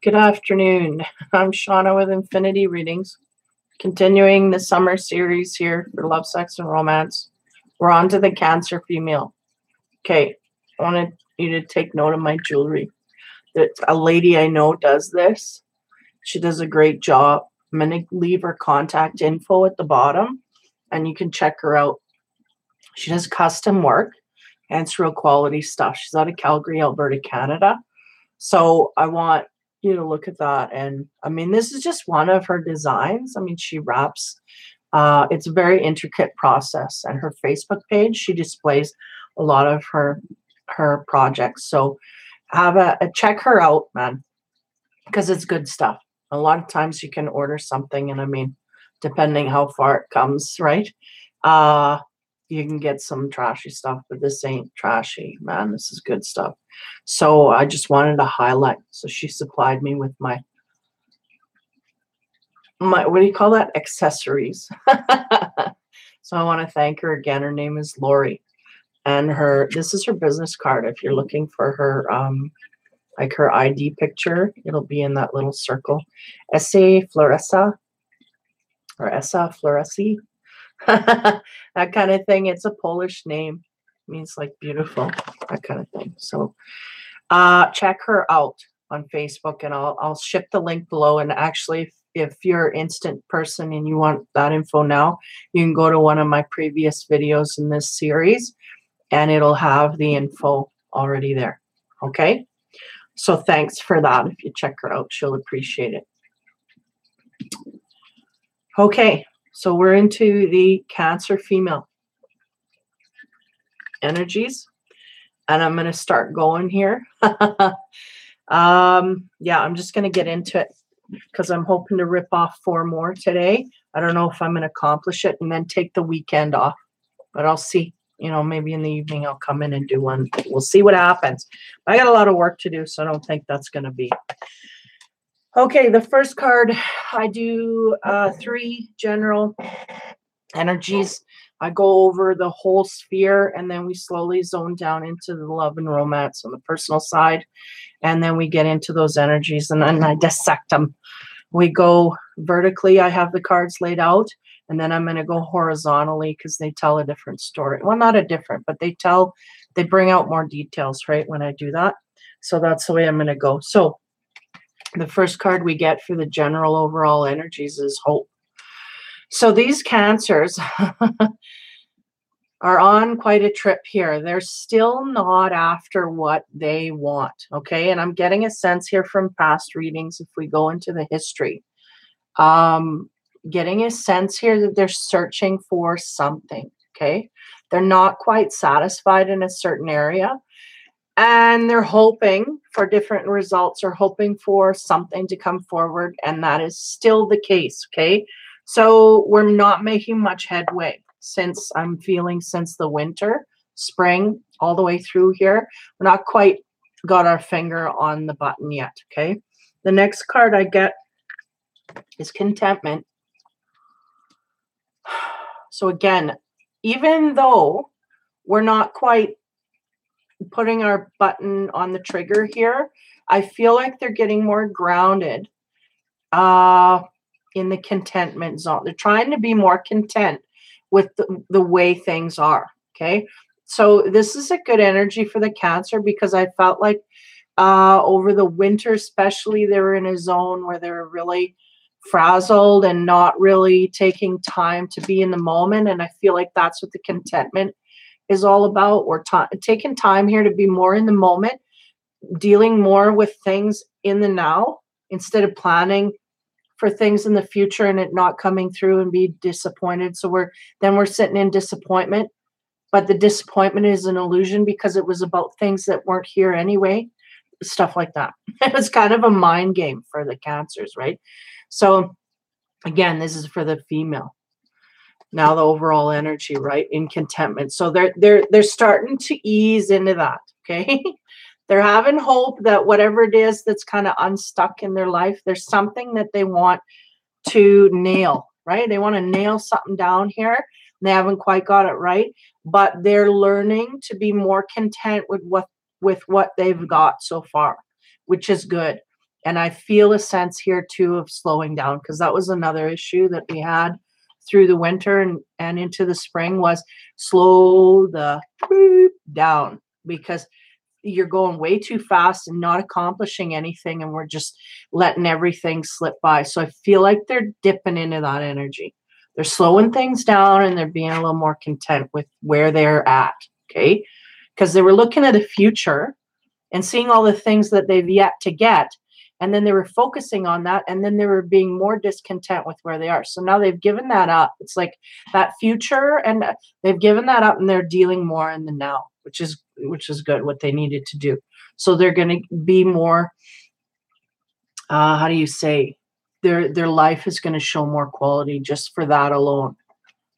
Good afternoon. I'm Shauna with Infinity Readings, continuing the summer series here for love, sex, and romance. We're on to the Cancer female. Okay, I wanted you to take note of my jewelry. There's a lady I know does this. She does a great job. I'm going to leave her contact info at the bottom, and you can check her out. She does custom work, and it's real quality stuff. She's out of Calgary, Alberta, Canada. So I want you to look at that. And I mean, this is just one of her designs. I mean, she wraps. It's a very intricate process. And her Facebook page, she displays a lot of her projects. So have a check her out, man, because it's good stuff. A lot of times you can order something, and I mean, depending how far it comes, right? You can get some trashy stuff, but this ain't trashy, man. This is good stuff. So I just wanted to highlight. So she supplied me with my what do you call that? Accessories. So I want to thank her again. Her name is Laurie, and this is her business card. If you're looking for her, like her ID picture, it'll be in that little circle. ESYFLORESY or ESYFLORESY. That kind of thing. It's a Polish name. It means like beautiful, that kind of thing. So check her out on Facebook, and I'll ship the link below. And actually, if you're an instant person and you want that info now, you can go to one of my previous videos in this series, and it'll have the info already there. Okay? So thanks for that. If you check her out, she'll appreciate it. Okay. So we're into the Cancer female energies, and I'm going to start going here. Yeah, I'm just going to get into it because I'm hoping to rip off 4 more today. I don't know if I'm going to accomplish it and then take the weekend off, but I'll see. You know, maybe in the evening I'll come in and do one. We'll see what happens. I got a lot of work to do, so I don't think that's going to be. Okay, the first card, I do 3 general energies. I go over the whole sphere, and then we slowly zone down into the love and romance on the personal side. And then we get into those energies, and then I dissect them. We go vertically. I have the cards laid out, and then I'm going to go horizontally because they tell a different story. Well, not a different, but they bring out more details, right, when I do that. So that's the way I'm going to go. So the first card we get for the general overall energies is hope. So these Cancers are on quite a trip here. They're still not after what they want, okay? And I'm getting a sense here from past readings, if we go into the history, getting a sense here that they're searching for something, okay? They're not quite satisfied in a certain area, and they're hoping for different results or hoping for something to come forward, and that is still the case, okay? So we're not making much headway since the winter, spring, all the way through here. We're not quite got our finger on the button yet, okay? The next card I get is contentment. So again, even though we're not quite putting our button on the trigger here, I feel like they're getting more grounded in the contentment zone. They're trying to be more content with the way things are, okay? So this is a good energy for the Cancer, because I felt like over the winter especially, they were in a zone where they were really frazzled and not really taking time to be in the moment, and I feel like that's what the contentment is all about. We're taking time here to be more in the moment, dealing more with things in the now instead of planning for things in the future and it not coming through and be disappointed. So we're sitting in disappointment, but the disappointment is an illusion because it was about things that weren't here anyway, stuff like that. It's kind of a mind game for the Cancers, right? So again, this is for the female. Now the overall energy, right, in contentment. So they're starting to ease into that, okay? They're having hope that whatever it is that's kind of unstuck in their life, there's something that they want to nail, right? They want to nail something down here. They haven't quite got it right, but they're learning to be more content with what they've got so far, which is good. And I feel a sense here too of slowing down, because that was another issue that we had through the winter and into the spring, was slow the beep down, because you're going way too fast and not accomplishing anything, and we're just letting everything slip by. So I feel like they're dipping into that energy. They're slowing things down and they're being a little more content with where they're at, okay? Because they were looking at the future and seeing all the things that they've yet to get, and then they were focusing on that, and then they were being more discontent with where they are. So now they've given that up. It's like that future, and they've given that up, and they're dealing more in the now, which is good, what they needed to do. So they're going to be more, how do you say, their life is going to show more quality just for that alone,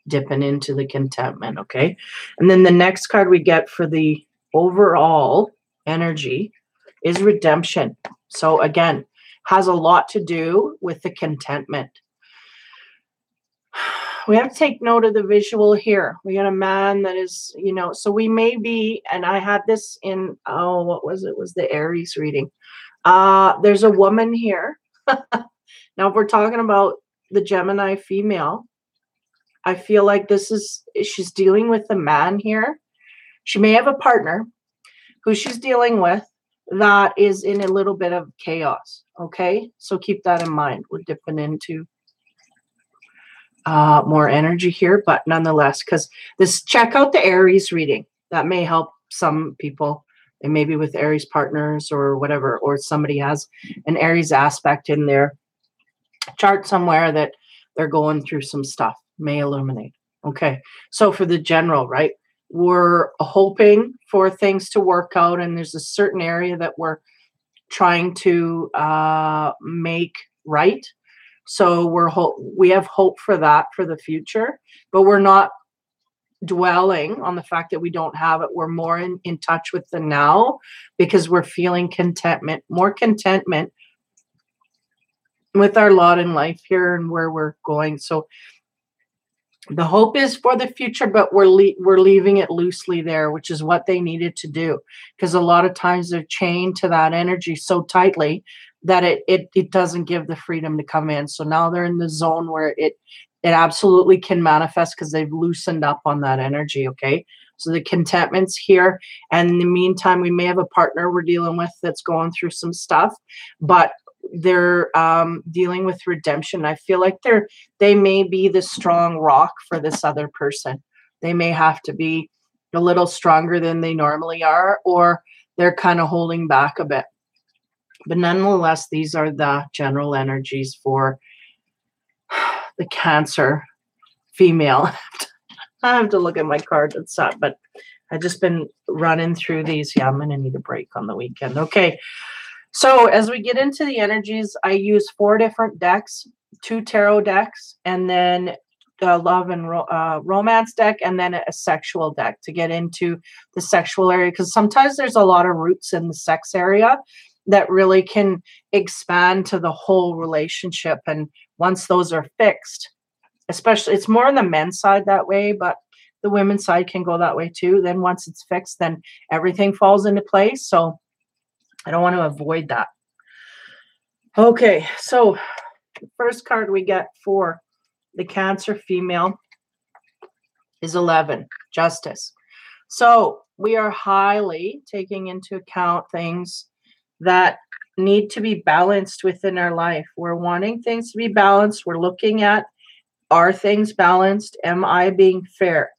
dipping into the contentment, okay? And then the next card we get for the overall energy is redemption. So again, has a lot to do with the contentment. We have to take note of the visual here. We got a man that is, so we may be, and I had this in, what was it? It was the Aries reading. There's a woman here. Now, if we're talking about the Gemini female, I feel like she's dealing with a man here. She may have a partner who she's dealing with that is in a little bit of chaos, okay? So keep that in mind. We're dipping into more energy here, but nonetheless, because check out the Aries reading. That may help some people, and maybe with Aries partners or whatever, or somebody has an Aries aspect in their chart somewhere that they're going through some stuff, may illuminate. Okay, so for the general, right, we're hoping for things to work out, and there's a certain area that we're trying to make right. So we have hope for that for the future, but we're not dwelling on the fact that we don't have it. We're more in touch with the now, because we're feeling contentment, more contentment with our lot in life here and where we're going. So the hope is for the future, but we're leaving it loosely there, which is what they needed to do, because a lot of times they're chained to that energy so tightly that it doesn't give the freedom to come in. So now they're in the zone where it absolutely can manifest, because they've loosened up on that energy, okay? So the contentment's here, and in the meantime, we may have a partner we're dealing with that's going through some stuff, but they're dealing with redemption. I feel like they may be the strong rock for this other person. They may have to be a little stronger than they normally are, or they're kind of holding back a bit. But nonetheless, these are the general energies for the Cancer female. I have to look at my card that's up, but I've just been running through these. Yeah, I'm going to need a break on the weekend. Okay. So as we get into the energies, I use 4 different decks, 2 tarot decks, and then the love and romance deck, and then a sexual deck to get into the sexual area, because sometimes there's a lot of roots in the sex area that really can expand to the whole relationship. And once those are fixed, especially, it's more on the men's side that way, but the women's side can go that way too. Then once it's fixed, then everything falls into place. So I don't want to avoid that. Okay, so the first card we get for the Cancer female is 11, Justice. So we are highly taking into account things that need to be balanced within our life. We're wanting things to be balanced. We're looking at, are things balanced? Am I being fair?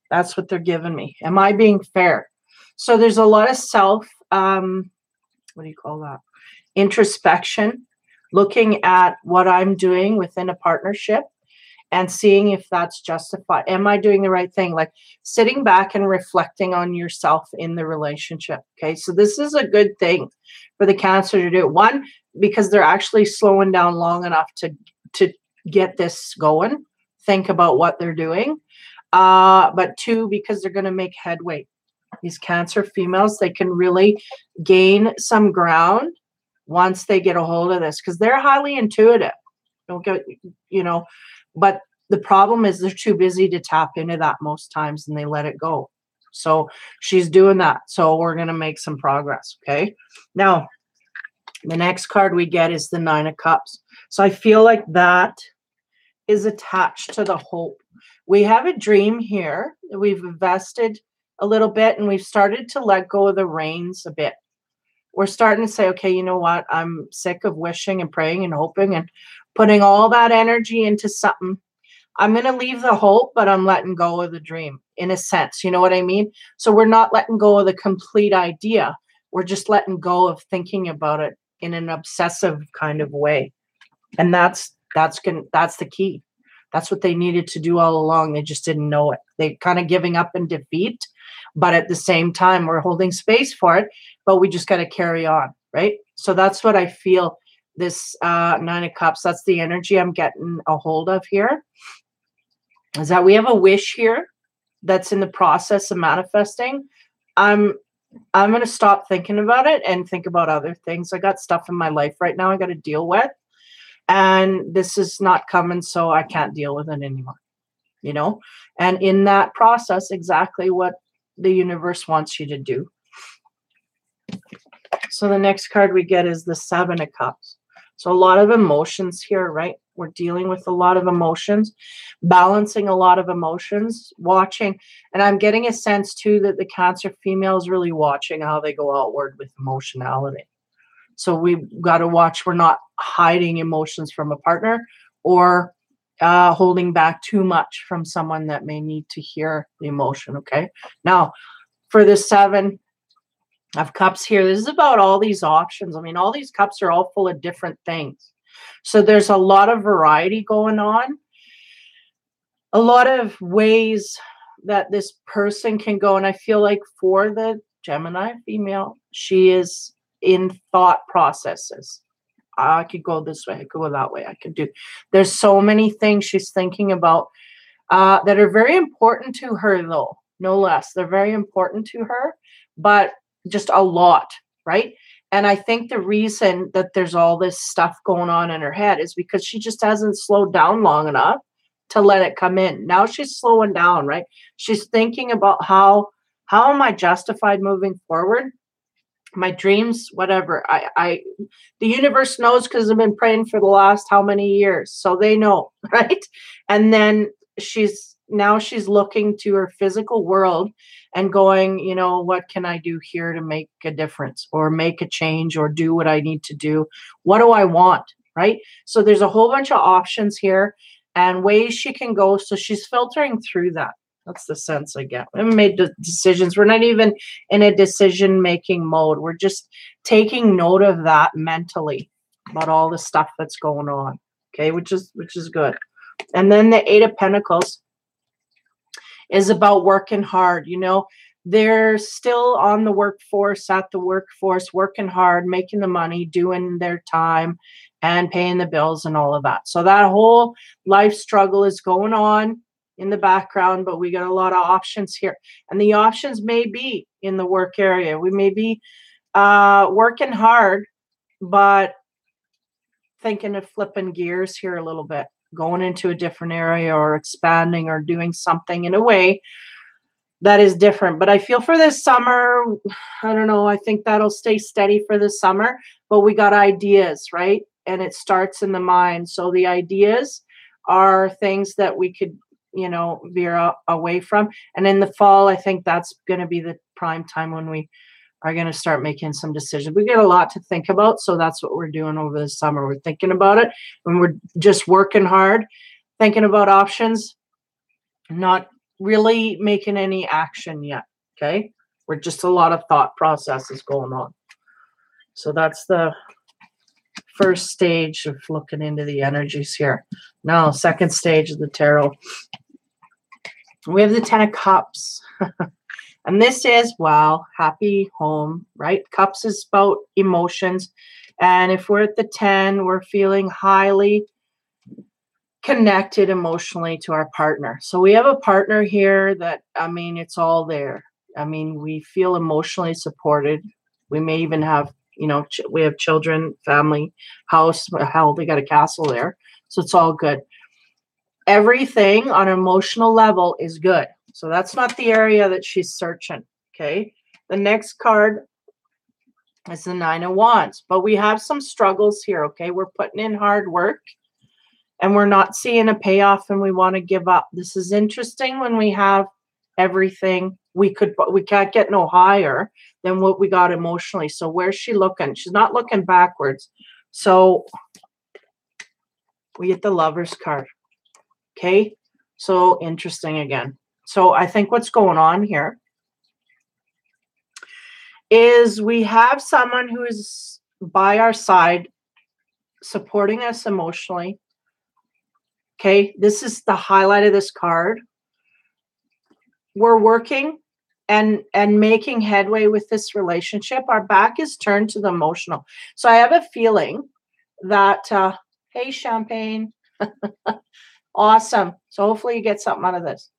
That's what they're giving me. Am I being fair? So there's a lot of self, what do you call that? Introspection, looking at what I'm doing within a partnership and seeing if that's justified. Am I doing the right thing? Like sitting back and reflecting on yourself in the relationship. Okay, so this is a good thing for the Cancer to do. 1, because they're actually slowing down long enough to get this going. Think about what they're doing. But 2, because they're going to make headway. These Cancer females, they can really gain some ground once they get a hold of this, because they're highly intuitive. Don't get, but the problem is they're too busy to tap into that most times, and they let it go. So she's doing that. So we're going to make some progress. Okay. Now, The next card we get is the Nine of Cups. So I feel like that is attached to the hope. We have a dream here. We've invested a little bit and we've started to let go of the reins a bit. We're starting to say, okay, you know what? I'm sick of wishing and praying and hoping and putting all that energy into something. I'm going to leave the hope, but I'm letting go of the dream in a sense. You know what I mean? So we're not letting go of the complete idea. We're just letting go of thinking about it in an obsessive kind of way. And that's the key. That's what they needed to do all along. They just didn't know it. They kind of giving up in defeat, but at the same time, we're holding space for it, but we just got to carry on, right? So that's what I feel this Nine of Cups, that's the energy I'm getting a hold of here, is that we have a wish here that's in the process of manifesting. I'm going to stop thinking about it and think about other things. I got stuff in my life right now I got to deal with. And this is not coming, so I can't deal with it anymore, you know? And in that process, exactly what the universe wants you to do. So the next card we get is the Seven of Cups. So a lot of emotions here, right? We're dealing with a lot of emotions, balancing a lot of emotions, watching. And I'm getting a sense, too, that the Cancer female is really watching how they go outward with emotionality. So we've got to watch we're not hiding emotions from a partner or holding back too much from someone that may need to hear the emotion, okay? Now, for the Seven of Cups here, this is about all these options. I mean, all these cups are all full of different things. So there's a lot of variety going on, a lot of ways that this person can go. And I feel like for the Gemini female, she is in thought processes. I could go this way, I could go that way, I could do. There's so many things she's thinking about that are very important to her, though, no less. They're very important to her, but just a lot, right? And I think the reason that there's all this stuff going on in her head is because she just hasn't slowed down long enough to let it come in. Now she's slowing down, right? She's thinking about how am I justified moving forward? My dreams, whatever. The universe knows because I've been praying for the last how many years. So they know, right? And then she's looking to her physical world and going, you know, what can I do here to make a difference or make a change or do what I need to do? What do I want, right? So there's a whole bunch of options here and ways she can go. So she's filtering through that. That's the sense I get. We haven't made decisions. We're not even in a decision-making mode. We're just taking note of that mentally about all the stuff that's going on. Okay, which is good. And then the Eight of Pentacles is about working hard. You know, they're still on the workforce, working hard, making the money, doing their time, and paying the bills and all of that. So that whole life struggle is going on in the background, but we got a lot of options here. And the options may be in the work area. We may be working hard, but thinking of flipping gears here a little bit, going into a different area or expanding or doing something in a way that is different. But I feel for this summer, I don't know, I think that'll stay steady for the summer, but we got ideas, right? And it starts in the mind. So the ideas are things that we could, you know, veer away from. And in the fall, I think that's going to be the prime time when we are going to start making some decisions. We get a lot to think about. So that's what we're doing over the summer. We're thinking about it and we're just working hard, thinking about options, not really making any action yet. Okay. We're just a lot of thought processes going on. So that's the first stage of looking into the energies here. Now, second stage of the tarot. We have the Ten of Cups. And this is, well, happy home, right? Cups is about emotions. And if we're at the 10, we're feeling highly connected emotionally to our partner. So we have a partner here that, I mean, it's all there. I mean, we feel emotionally supported. We may even have, you know, we have children, family, house. Hell, they got a castle there. So it's all good. Everything on an emotional level is good. So that's not the area that she's searching. Okay. The next card It's the Nine of Wands. But we have some struggles here, okay? We're putting in hard work and we're not seeing a payoff and we want to give up. This is interesting when we have everything. We can't get no higher than what we got emotionally. So where's she looking? She's not looking backwards. So we get the Lover's card. Okay. So interesting again. So I think what's going on here is we have someone who is by our side, supporting us emotionally. Okay. This is the highlight of this card. We're working and making headway with this relationship. Our back is turned to the emotional. So I have a feeling that, hey, Champagne. Awesome. So hopefully you get something out of this.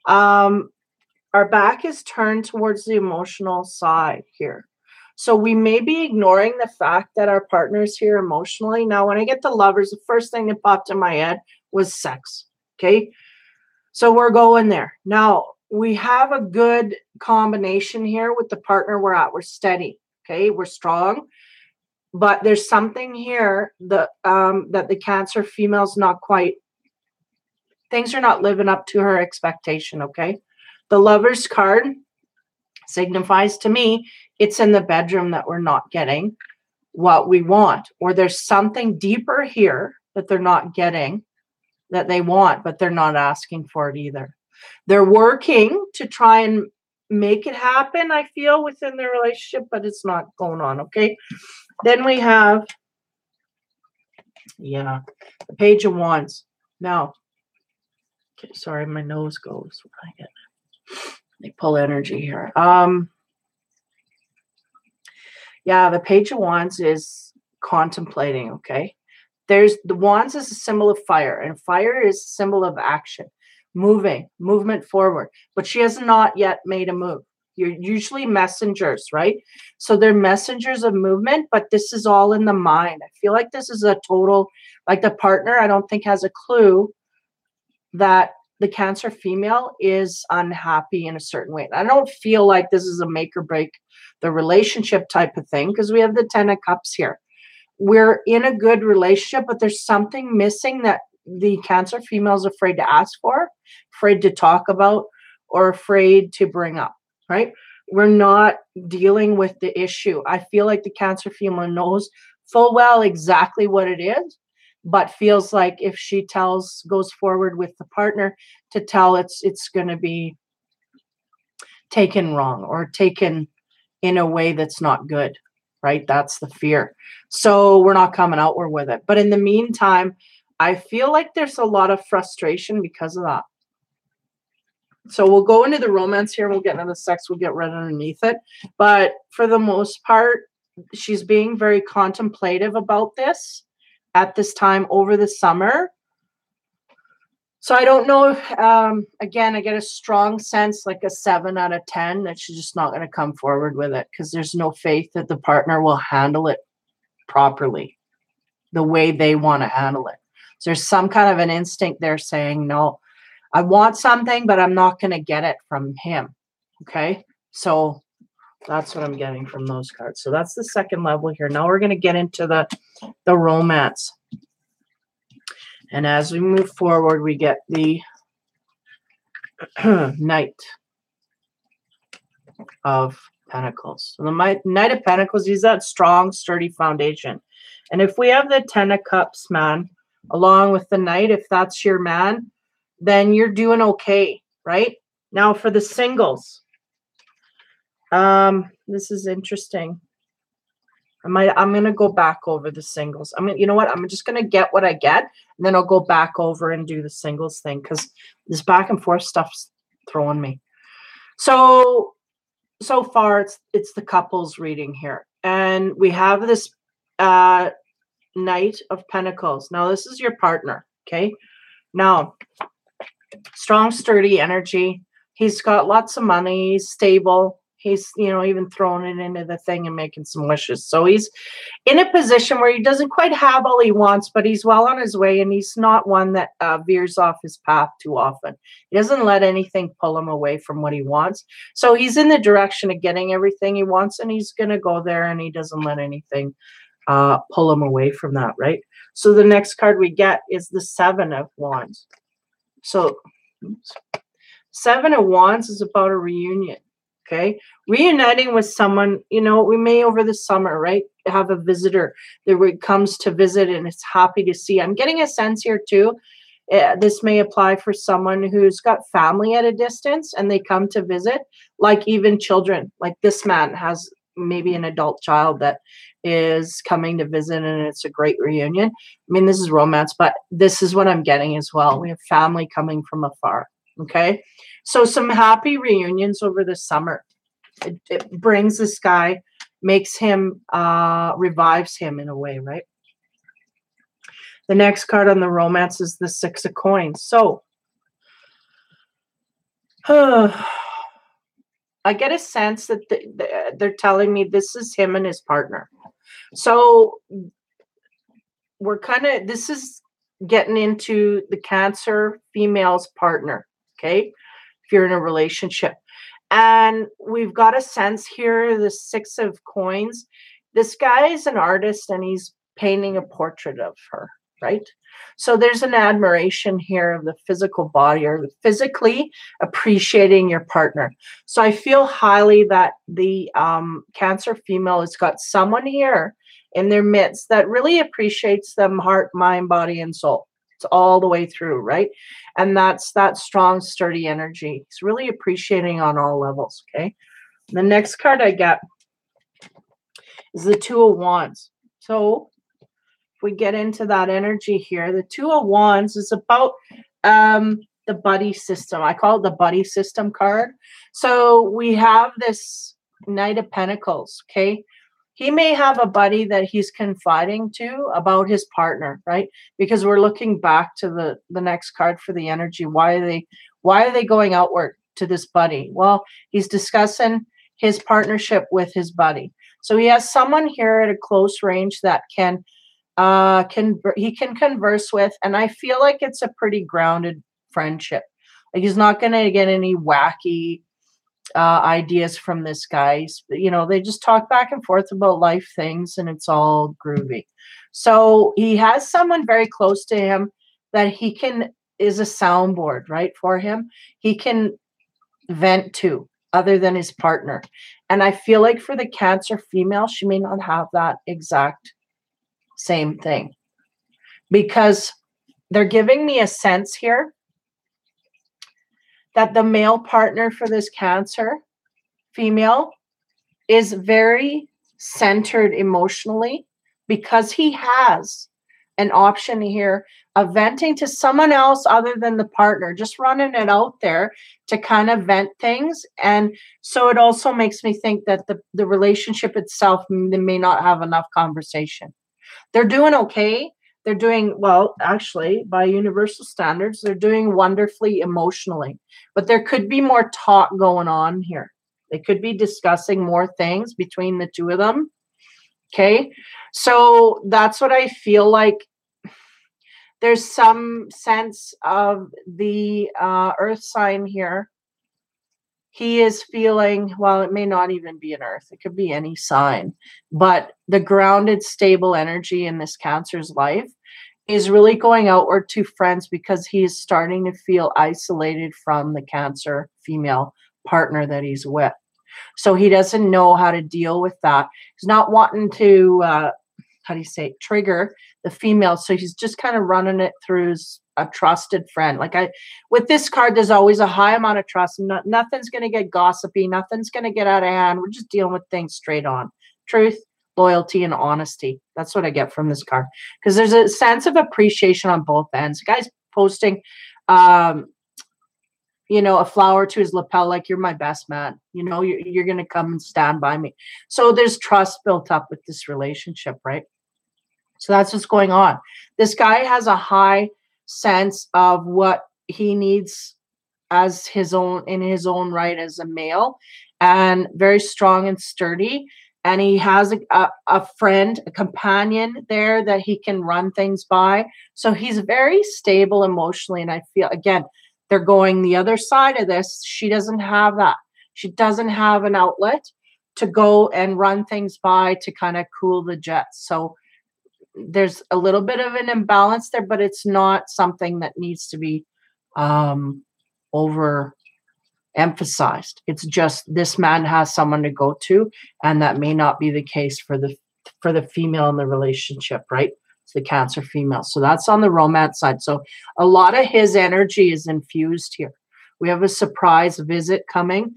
Our back is turned towards the emotional side here. So we may be ignoring the fact that our partner's here emotionally. Now, when I get the Lovers, the first thing that popped in my head was sex. Okay. So we're going there. Now, we have a good combination here with the partner we're at. We're steady. Okay. We're strong. But there's something here that the Cancer female's not quite, things are not living up to her expectation, okay? The Lover's card signifies to me it's in the bedroom that we're not getting what we want, or there's something deeper here that they're not getting that they want, but they're not asking for it either. They're working to try and make it happen, I feel, within their relationship, but it's not going on, okay? Then we have, the Page of Wands. Now, okay, sorry, my nose goes. They pull energy here. The Page of Wands is contemplating, okay? There's the Wands is a symbol of fire, and fire is a symbol of action, movement forward. But she has not yet made a move. You're usually messengers, right? So they're messengers of movement, but this is all in the mind. I feel like this is a total, like the partner, I don't think has a clue that the Cancer female is unhappy in a certain way. I don't feel like this is a make or break the relationship type of thing because we have the Ten of Cups here. We're in a good relationship, but there's something missing that the Cancer female is afraid to ask for, afraid to talk about, or afraid to bring up, right? We're not dealing with the issue. I feel like the Cancer female knows full well exactly what it is, but feels like if she goes forward with the partner to tell, it's going to be taken wrong or taken in a way that's not good, right? That's the fear. So we're not coming outward with it. But in the meantime, I feel like there's a lot of frustration because of that. So we'll go into the romance here. We'll get into the sex. We'll get right underneath it. But for the most part, she's being very contemplative about this at this time over the summer. So I don't know if, again, I get a strong sense, like a 7 out of 10, that she's just not going to come forward with it because there's no faith that the partner will handle it properly the way they want to handle it. So there's some kind of an instinct there saying, no, I want something, but I'm not going to get it from him. Okay. So that's what I'm getting from those cards. So that's the second level here. Now we're going to get into the romance. And as we move forward, we get the Knight of Pentacles. So the Knight of Pentacles is that strong, sturdy foundation. And if we have the Ten of Cups, man, along with the Knight, if that's your man, then you're doing okay, right? Now for the singles. This is interesting. I'm going to go back over the singles. You know what? I'm just going to get what I get, and then I'll go back over and do the singles thing because this back and forth stuff's throwing me. So far, it's the couples reading here. And we have this Knight of Pentacles. Now, this is your partner, okay? Now, strong, sturdy energy. He's got lots of money. He's stable. He's, even throwing it into the thing and making some wishes. So he's in a position where he doesn't quite have all he wants, but he's well on his way, and he's not one that veers off his path too often. He doesn't let anything pull him away from what he wants. So he's in the direction of getting everything he wants, and he's going to go there, and he doesn't let anything pull him away from that, right? So the next card we get is the Seven of Wands. So Seven of Wands is about a reunion. Okay, reuniting with someone, we may over the summer, right, have a visitor that comes to visit and it's happy to see. I'm getting a sense here too. This may apply for someone who's got family at a distance and they come to visit, like even children. Like this man has maybe an adult child that is coming to visit, and it's a great reunion. I mean, this is romance, but this is what I'm getting as well. We have family coming from afar. Okay, so some happy reunions over the summer. It brings this guy, makes him, revives him in a way, right? The next card on the romance is the Six of Coins. So I get a sense that they're telling me this is him and his partner. So this is getting into the Cancer female's partner. Okay, if you're in a relationship, and we've got a sense here, the Six of Coins, this guy is an artist and he's painting a portrait of her, right? So there's an admiration here of the physical body, or physically appreciating your partner. So I feel highly that the Cancer female has got someone here in their midst that really appreciates them, heart, mind, body, and soul. It's all the way through, right? And that's that strong, sturdy energy. It's really appreciating on all levels, okay? The next card I get is the Two of Wands. So if we get into that energy here, the Two of Wands is about the buddy system. I call it the buddy system card. So we have this Knight of Pentacles, okay? He may have a buddy that he's confiding to about his partner, right? Because we're looking back to the next card for the energy. Why are they going outward to this buddy? Well, he's discussing his partnership with his buddy. So he has someone here at a close range that he can converse with, and I feel like it's a pretty grounded friendship. Like he's not going to get any wacky ideas from this guy. They just talk back and forth about life things, and it's all groovy. So he has someone very close to him that is a soundboard, right, for him. He can vent to, other than his partner. And I feel like for the Cancer female, she may not have that exact same thing, because they're giving me a sense here that the male partner for this Cancer female is very centered emotionally, because he has an option here of venting to someone else other than the partner, just running it out there to kind of vent things. And so it also makes me think that the relationship itself, they may not have enough conversation. They're doing okay. They're doing well, actually, by universal standards. They're doing wonderfully emotionally, but there could be more talk going on here. They could be discussing more things between the two of them. Okay, so that's what I feel like. There's some sense of the earth sign here. He is feeling, well, it may not even be an earth. It could be any sign. But the grounded, stable energy in this Cancer's life is really going outward to friends, because he is starting to feel isolated from the Cancer female partner that he's with. So he doesn't know how to deal with that. He's not wanting to, trigger the female. So he's just kind of running it through a trusted friend. With this card, there's always a high amount of trust. Nothing's going to get gossipy. Nothing's going to get out of hand. We're just dealing with things straight on. Truth, loyalty, and honesty. That's what I get from this card. Because there's a sense of appreciation on both ends. The guy's posting, a flower to his lapel, like, you're my best man. You're going to come and stand by me. So there's trust built up with this relationship, right? So that's what's going on. This guy has a high sense of what he needs as his own, in his own right, as a male, and very strong and sturdy. And he has a friend, a companion there that he can run things by. So he's very stable emotionally. And I feel, again, they're going the other side of this. She doesn't have that. She doesn't have an outlet to go and run things by to kind of cool the jets. So there's a little bit of an imbalance there, but it's not something that needs to be over emphasized. It's just this man has someone to go to, and that may not be the case for the female in the relationship, right? It's the Cancer female. So that's on the romance side. So a lot of his energy is infused here. We have a surprise visit coming,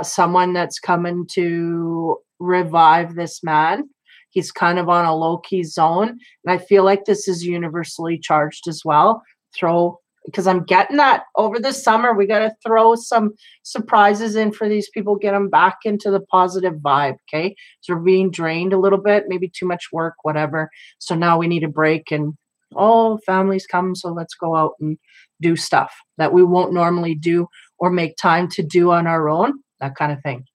someone that's coming to revive this man. He's kind of on a low-key zone. And I feel like this is universally charged as well. Because I'm getting that over the summer, we got to throw some surprises in for these people, get them back into the positive vibe, okay? So we're being drained a little bit, maybe too much work, whatever. So now we need a break, and families come, so let's go out and do stuff that we won't normally do or make time to do on our own, that kind of thing.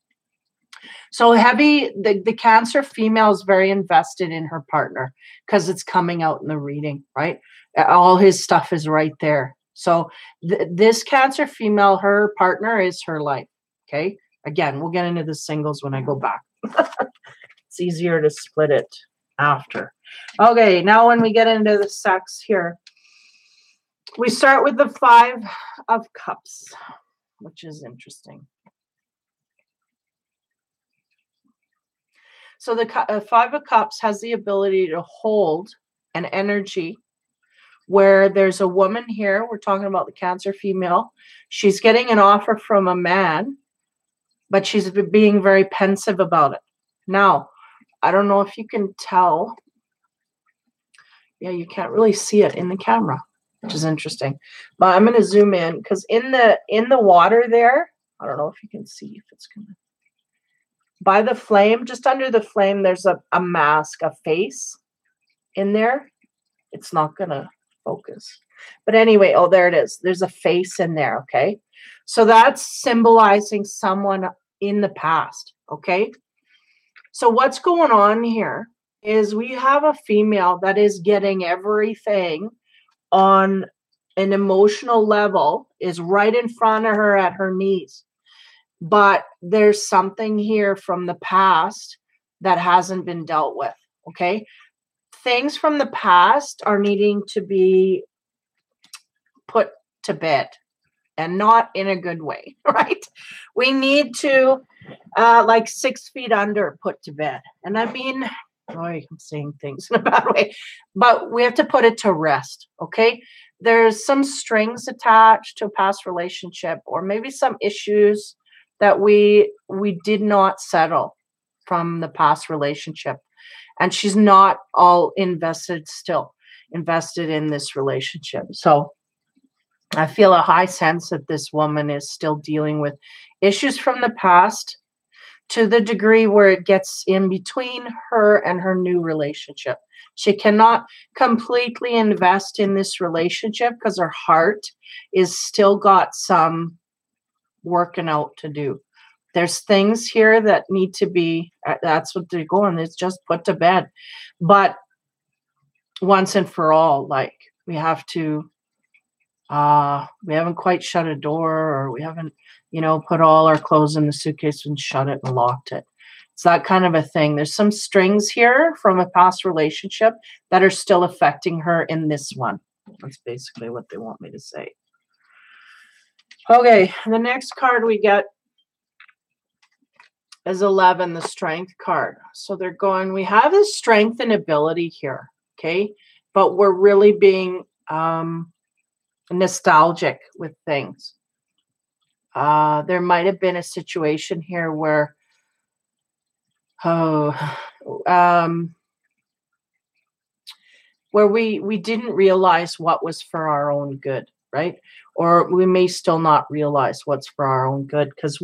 So heavy, the Cancer female is very invested in her partner because it's coming out in the reading, right? All his stuff is right there. So this Cancer female, her partner is her life, okay? Again, we'll get into the singles when I go back. It's easier to split it after. Okay, now when we get into the sex here, we start with the 5 of Cups, which is interesting. So the 5 of Cups has the ability to hold an energy where there's a woman here. We're talking about the Cancer female. She's getting an offer from a man, but she's being very pensive about it. Now, I don't know if you can tell. Yeah, you can't really see it in the camera, which is interesting. But I'm going to zoom in because in the water there, I don't know if you can see if it's going to. By the flame, just under the flame, there's a mask, a face in there. It's not going to focus. But anyway, there it is. There's a face in there, okay? So that's symbolizing someone in the past, okay? So what's going on here is we have a female that is getting everything on an emotional level, is right in front of her at her knees. But there's something here from the past that hasn't been dealt with, okay? Things from the past are needing to be put to bed, and not in a good way, right? We need to, like 6 feet under, put to bed. And I mean, I'm saying things in a bad way, but we have to put it to rest, okay? There's some strings attached to a past relationship, or maybe some issues that we did not settle from the past relationship. And she's not all invested in this relationship. So I feel a high sense that this woman is still dealing with issues from the past to the degree where it gets in between her and her new relationship. She cannot completely invest in this relationship because her heart is still got some working out to do. There's things here that need to be, that's what they're going, it's just put to bed. But once and for all, like we have to, we haven't quite shut a door, or we haven't, put all our clothes in the suitcase and shut it and locked it. It's that kind of a thing. There's some strings here from a past relationship that are still affecting her in this one. That's basically what they want me to say. Okay, the next card we get is 11, the Strength card. So they're going, we have this strength and ability here, okay? But we're really being nostalgic with things. There might have been a situation here where, where we didn't realize what was for our own good, right? Or we may still not realize what's for our own good, because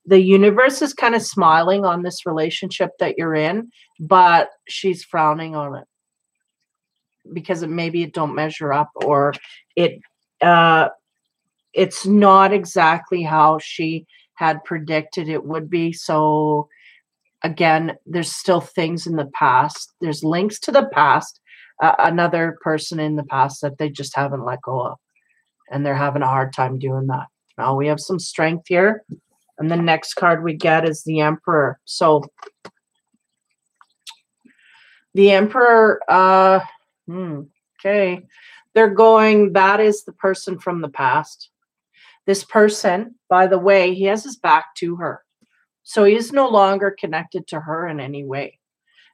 the universe is kind of smiling on this relationship that you're in, but she's frowning on it because maybe it don't measure up, or it it's not exactly how she had predicted it would be. So again, there's still things in the past. There's links to the past, another person in the past that they just haven't let go of. And they're having a hard time doing that. Now we have some strength here. And the next card we get is the Emperor. So the Emperor, okay. They're going, that is the person from the past. This person, by the way, he has his back to her. So he is no longer connected to her in any way,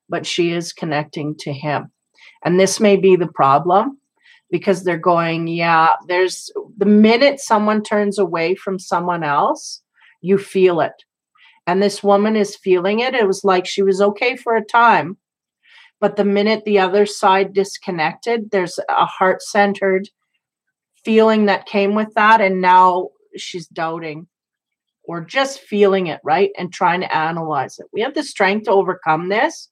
but she is connecting to him. And this may be the problem because they're going, yeah, there's the minute someone turns away from someone else, you feel it. And this woman is feeling it. It was like she was okay for a time. But the minute the other side disconnected, there's a heart-centered feeling that came with that. And now she's doubting or just feeling it, right? And trying to analyze it. We have the strength to overcome this,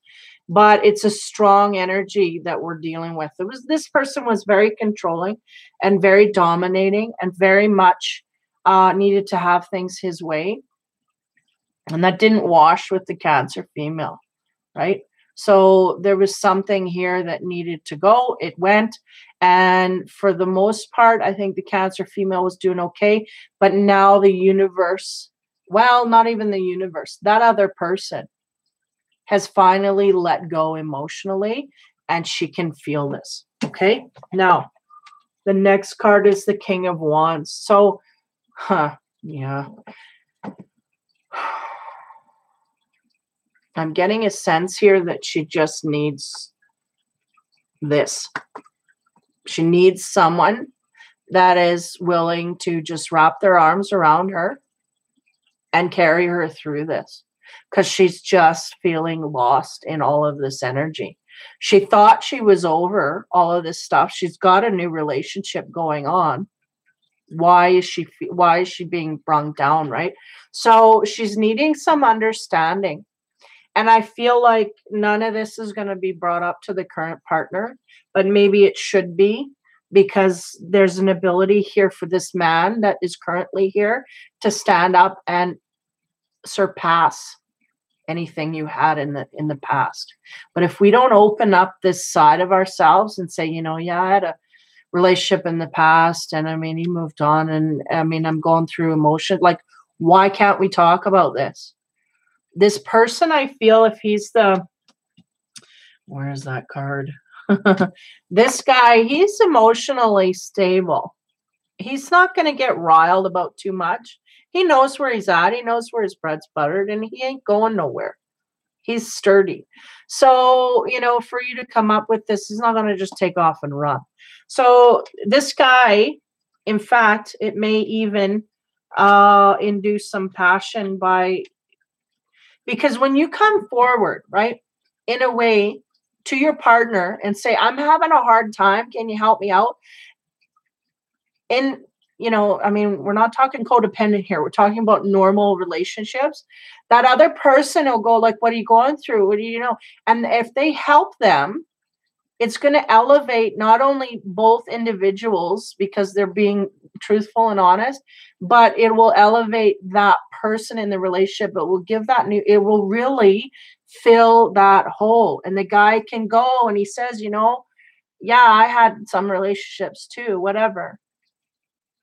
but it's a strong energy that we're dealing with. This person was very controlling and very dominating and very much needed to have things his way. And that didn't wash with the Cancer female, right? So there was something here that needed to go. It went. And for the most part, I think the Cancer female was doing okay. But now the universe, well, not even the universe, that other person has finally let go emotionally, and she can feel this. Okay. Now, the next card is the King of Wands. So, yeah. I'm getting a sense here that she just needs this. She needs someone that is willing to just wrap their arms around her and carry her through this, because she's just feeling lost in all of this energy. She thought she was over all of this stuff. She's got a new relationship going on. Why is she being brung down, right? So she's needing some understanding. And I feel like none of this is going to be brought up to the current partner, but maybe it should be, because there's an ability here for this man that is currently here to stand up and surpass anything you had in the past. But if we don't open up this side of ourselves and say, yeah, I had a relationship in the past, and I mean, he moved on, and I mean, I'm going through emotion. Like, why can't we talk about this? This person, I feel, if he's where is that card? This guy, he's emotionally stable. He's not going to get riled about too much. He knows where he's at. He knows where his bread's buttered, and he ain't going nowhere. He's sturdy. So, for you to come up with this, he's not going to just take off and run. So this guy, in fact, it may even induce some passion because when you come forward, right, in a way to your partner and say, I'm having a hard time, can you help me out? And, I mean, we're not talking codependent here. We're talking about normal relationships. That other person will go like, what are you going through? What do you know? And if they help them, it's going to elevate not only both individuals because they're being truthful and honest, but it will elevate that person in the relationship. It will give it will really fill that hole. And the guy can go and he says, yeah, I had some relationships too, whatever.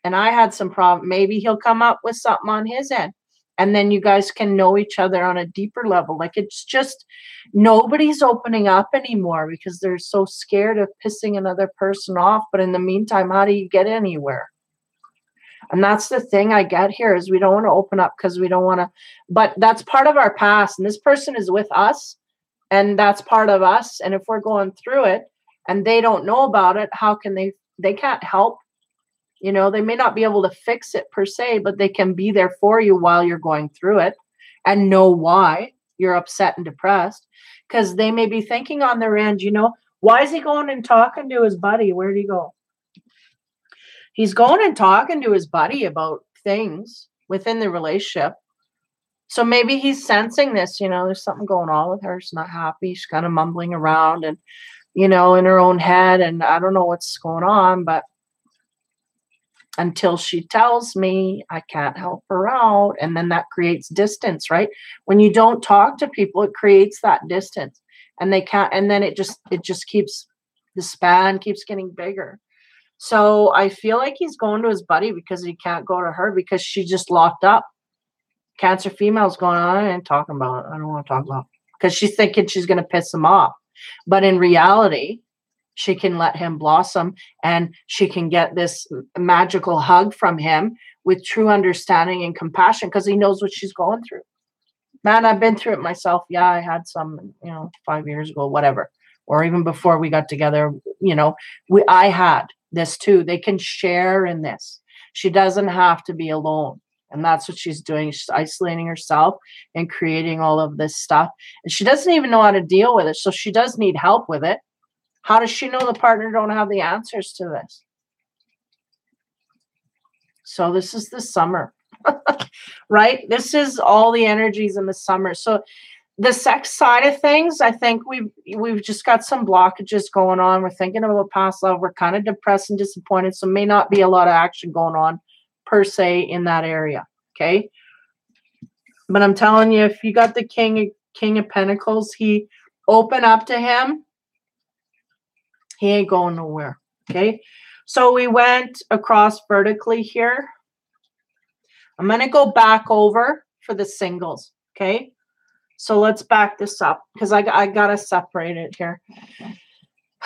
And I had some problem. Maybe he'll come up with something on his end. And then you guys can know each other on a deeper level. Like, it's just nobody's opening up anymore because they're so scared of pissing another person off. But in the meantime, how do you get anywhere? And that's the thing I get here is we don't want to open up because we don't want to. But that's part of our past. And this person is with us. And that's part of us. And if we're going through it and they don't know about it, how can they can't help. They may not be able to fix it per se, but they can be there for you while you're going through it and know why you're upset and depressed, because they may be thinking on their end, why is he going and talking to his buddy? Where'd he go? He's going and talking to his buddy about things within the relationship. So maybe he's sensing this, there's something going on with her. She's not happy. She's kind of mumbling around and, in her own head. And I don't know what's going on, but until she tells me I can't help her out. And then that creates distance, right? When you don't talk to people, it creates that distance, and they can't, and then it just keeps, the span keeps getting bigger. So I feel like he's going to his buddy because he can't go to her because she just locked up. Cancer female's going on, I ain't talking about it. I don't want to talk about it because she's thinking she's going to piss him off. But in reality, she can let him blossom, and she can get this magical hug from him with true understanding and compassion because he knows what she's going through. Man, I've been through it myself. Yeah, I had some, 5 years ago, whatever, or even before we got together. I had this too. They can share in this. She doesn't have to be alone. And that's what she's doing. She's isolating herself and creating all of this stuff. And she doesn't even know how to deal with it. So she does need help with it. How does she know the partner don't have the answers to this? So this is the summer, right? This is all the energies in the summer. So the sex side of things, I think we've just got some blockages going on. We're thinking about past love. We're kind of depressed and disappointed. So may not be a lot of action going on per se in that area. Okay. But I'm telling you, if you got the King of Pentacles, he open up to him. He ain't going nowhere. Okay. So we went across vertically here. I'm going to go back over for the singles. Okay. So let's back this up because I got to separate it here.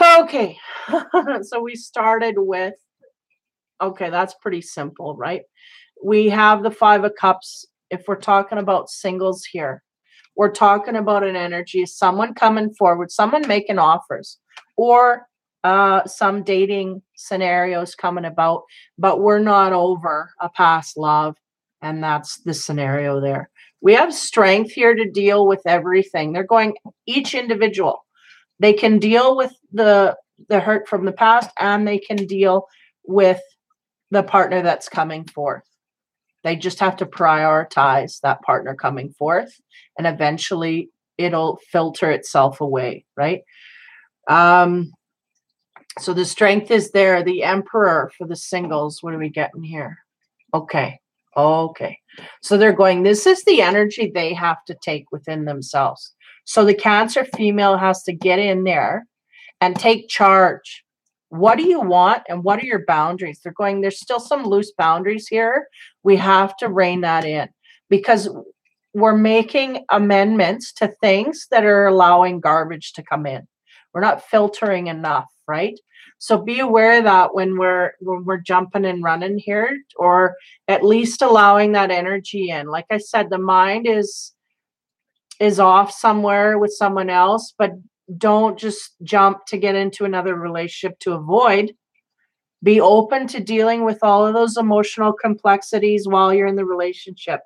Okay. So we started with, okay, that's pretty simple, right? We have the Five of Cups. If we're talking about singles here, we're talking about an energy, someone coming forward, someone making offers, or some dating scenarios coming about, but we're not over a past love. And that's the scenario there. We have strength here to deal with everything. They're going each individual. They can deal with the hurt from the past, and they can deal with the partner that's coming forth. They just have to prioritize that partner coming forth, and eventually it'll filter itself away, right? So the strength is there. The Emperor for the singles. What are we getting here? Okay. So they're going, this is the energy they have to take within themselves. So the Cancer female has to get in there and take charge. What do you want and what are your boundaries? They're going, there's still some loose boundaries here. We have to rein that in because we're making amendments to things that are allowing garbage to come in. We're not filtering enough, right? So be aware of that when we're jumping and running here, or at least allowing that energy in. Like I said, the mind is off somewhere with someone else, but don't just jump to get into another relationship to avoid. Be open to dealing with all of those emotional complexities while you're in the relationship.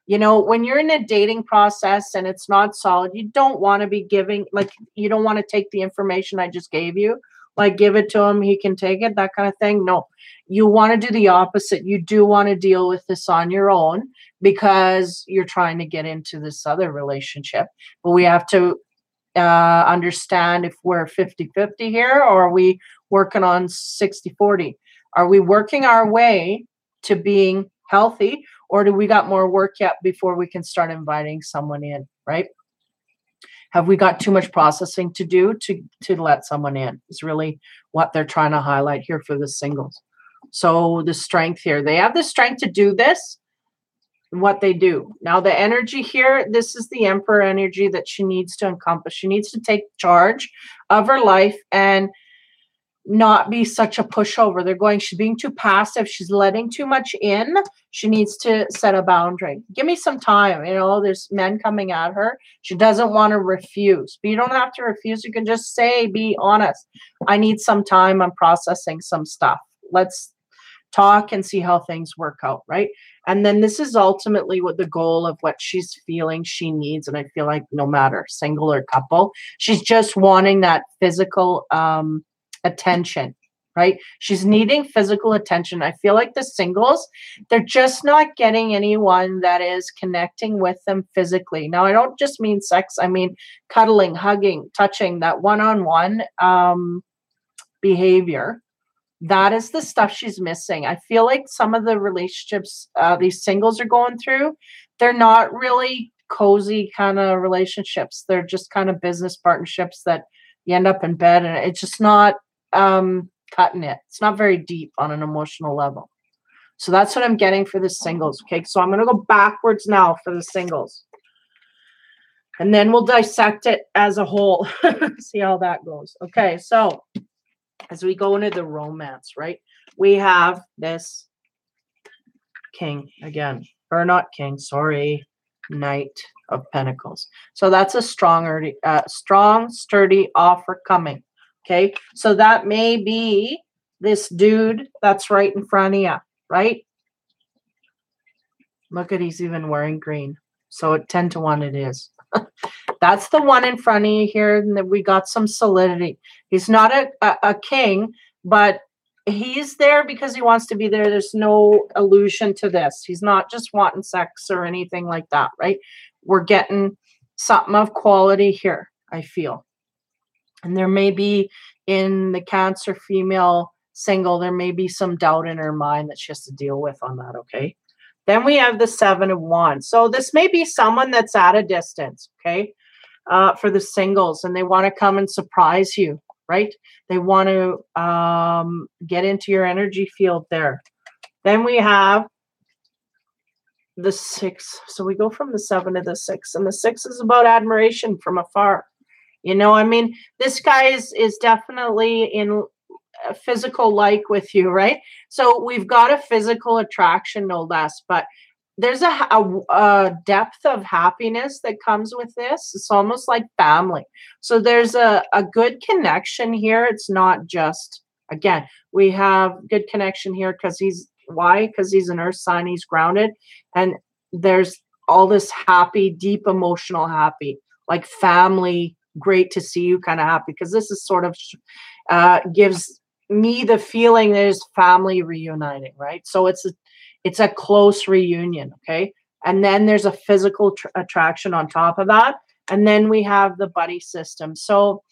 When you're in a dating process and it's not solid, you don't want to be giving, like, you don't want to take the information I just gave you, like give it to him, he can take it, that kind of thing. No, you want to do the opposite. You do want to deal with this on your own because you're trying to get into this other relationship. But we have to understand if we're 50-50 here, or are we working on 60-40? Are we working our way to being healthy, or do we got more work yet before we can start inviting someone in, right? Have we got too much processing to do to let someone in? Is really what they're trying to highlight here for the singles. So the strength here, they have the strength to do this, what they do. Now the energy here, this is the Emperor energy that she needs to encompass. She needs to take charge of her life and not be such a pushover. They're going, she's being too passive. She's letting too much in. She needs to set a boundary. Give me some time. There's men coming at her. She doesn't want to refuse, but you don't have to refuse. You can just say, be honest. I need some time. I'm processing some stuff. Let's talk and see how things work out, right? And then this is ultimately what the goal of what she's feeling she needs. And I feel like no matter single or couple, she's just wanting that physical attention, right? She's needing physical attention. I feel like the singles, they're just not getting anyone that is connecting with them physically. Now, I don't just mean sex. I mean cuddling, hugging, touching, that one-on-one behavior. That is the stuff she's missing. I feel like some of the relationships these singles are going through, they're not really cozy kind of relationships. They're just kind of business partnerships that you end up in bed, and it's just not cutting it. It's not very deep on an emotional level. So that's what I'm getting for the singles. Okay, so I'm going to go backwards now for the singles. And then we'll dissect it as a whole. See how that goes. Okay, so as we go into the romance, right? We have this king again. Or not king, sorry. Knight of Pentacles. So that's a strong, sturdy offer coming. Okay, so that may be this dude that's right in front of you, right? Look at, he's even wearing green. So at 10 to 1 it is. That's the one in front of you here, and we got some solidity. He's not a king, but he's there because he wants to be there. There's no allusion to this. He's not just wanting sex or anything like that, right? We're getting something of quality here, I feel. And there may be, in the Cancer female single, there may be some doubt in her mind that she has to deal with on that, okay? Then we have the 7 of Wands. So this may be someone that's at a distance, okay, for the singles, and they want to come and surprise you, right? They want to get into your energy field there. Then we have the 6. So we go from the 7 to the 6, and the 6 is about admiration from afar. You know, I mean, this guy is definitely in a physical like with you, right? So we've got a physical attraction, no less, but there's a depth of happiness that comes with this. It's almost like family. So there's a good connection here. It's not just, again, we have good connection here because why? Because he's an earth sign, he's grounded, and there's all this happy, deep emotional happy, like family, great to see you kind of happy, because this is sort of gives me the feeling there's family reuniting, right? So it's a close reunion, okay? And then there's a physical attraction on top of that. And then we have the buddy system. So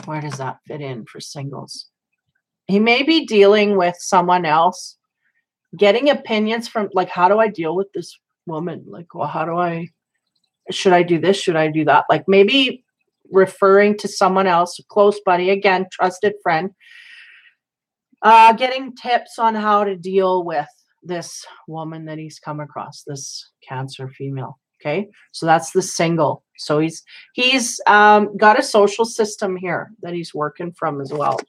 where does that fit in for singles? He may be dealing with someone else, getting opinions from, like, how do I deal with this woman? Like, well, should I do this? Should I do that? Like, maybe referring to someone else, a close buddy, again, trusted friend, getting tips on how to deal with this woman that he's come across, this Cancer female. Okay, so that's the single. So he's got a social system here that he's working from as well,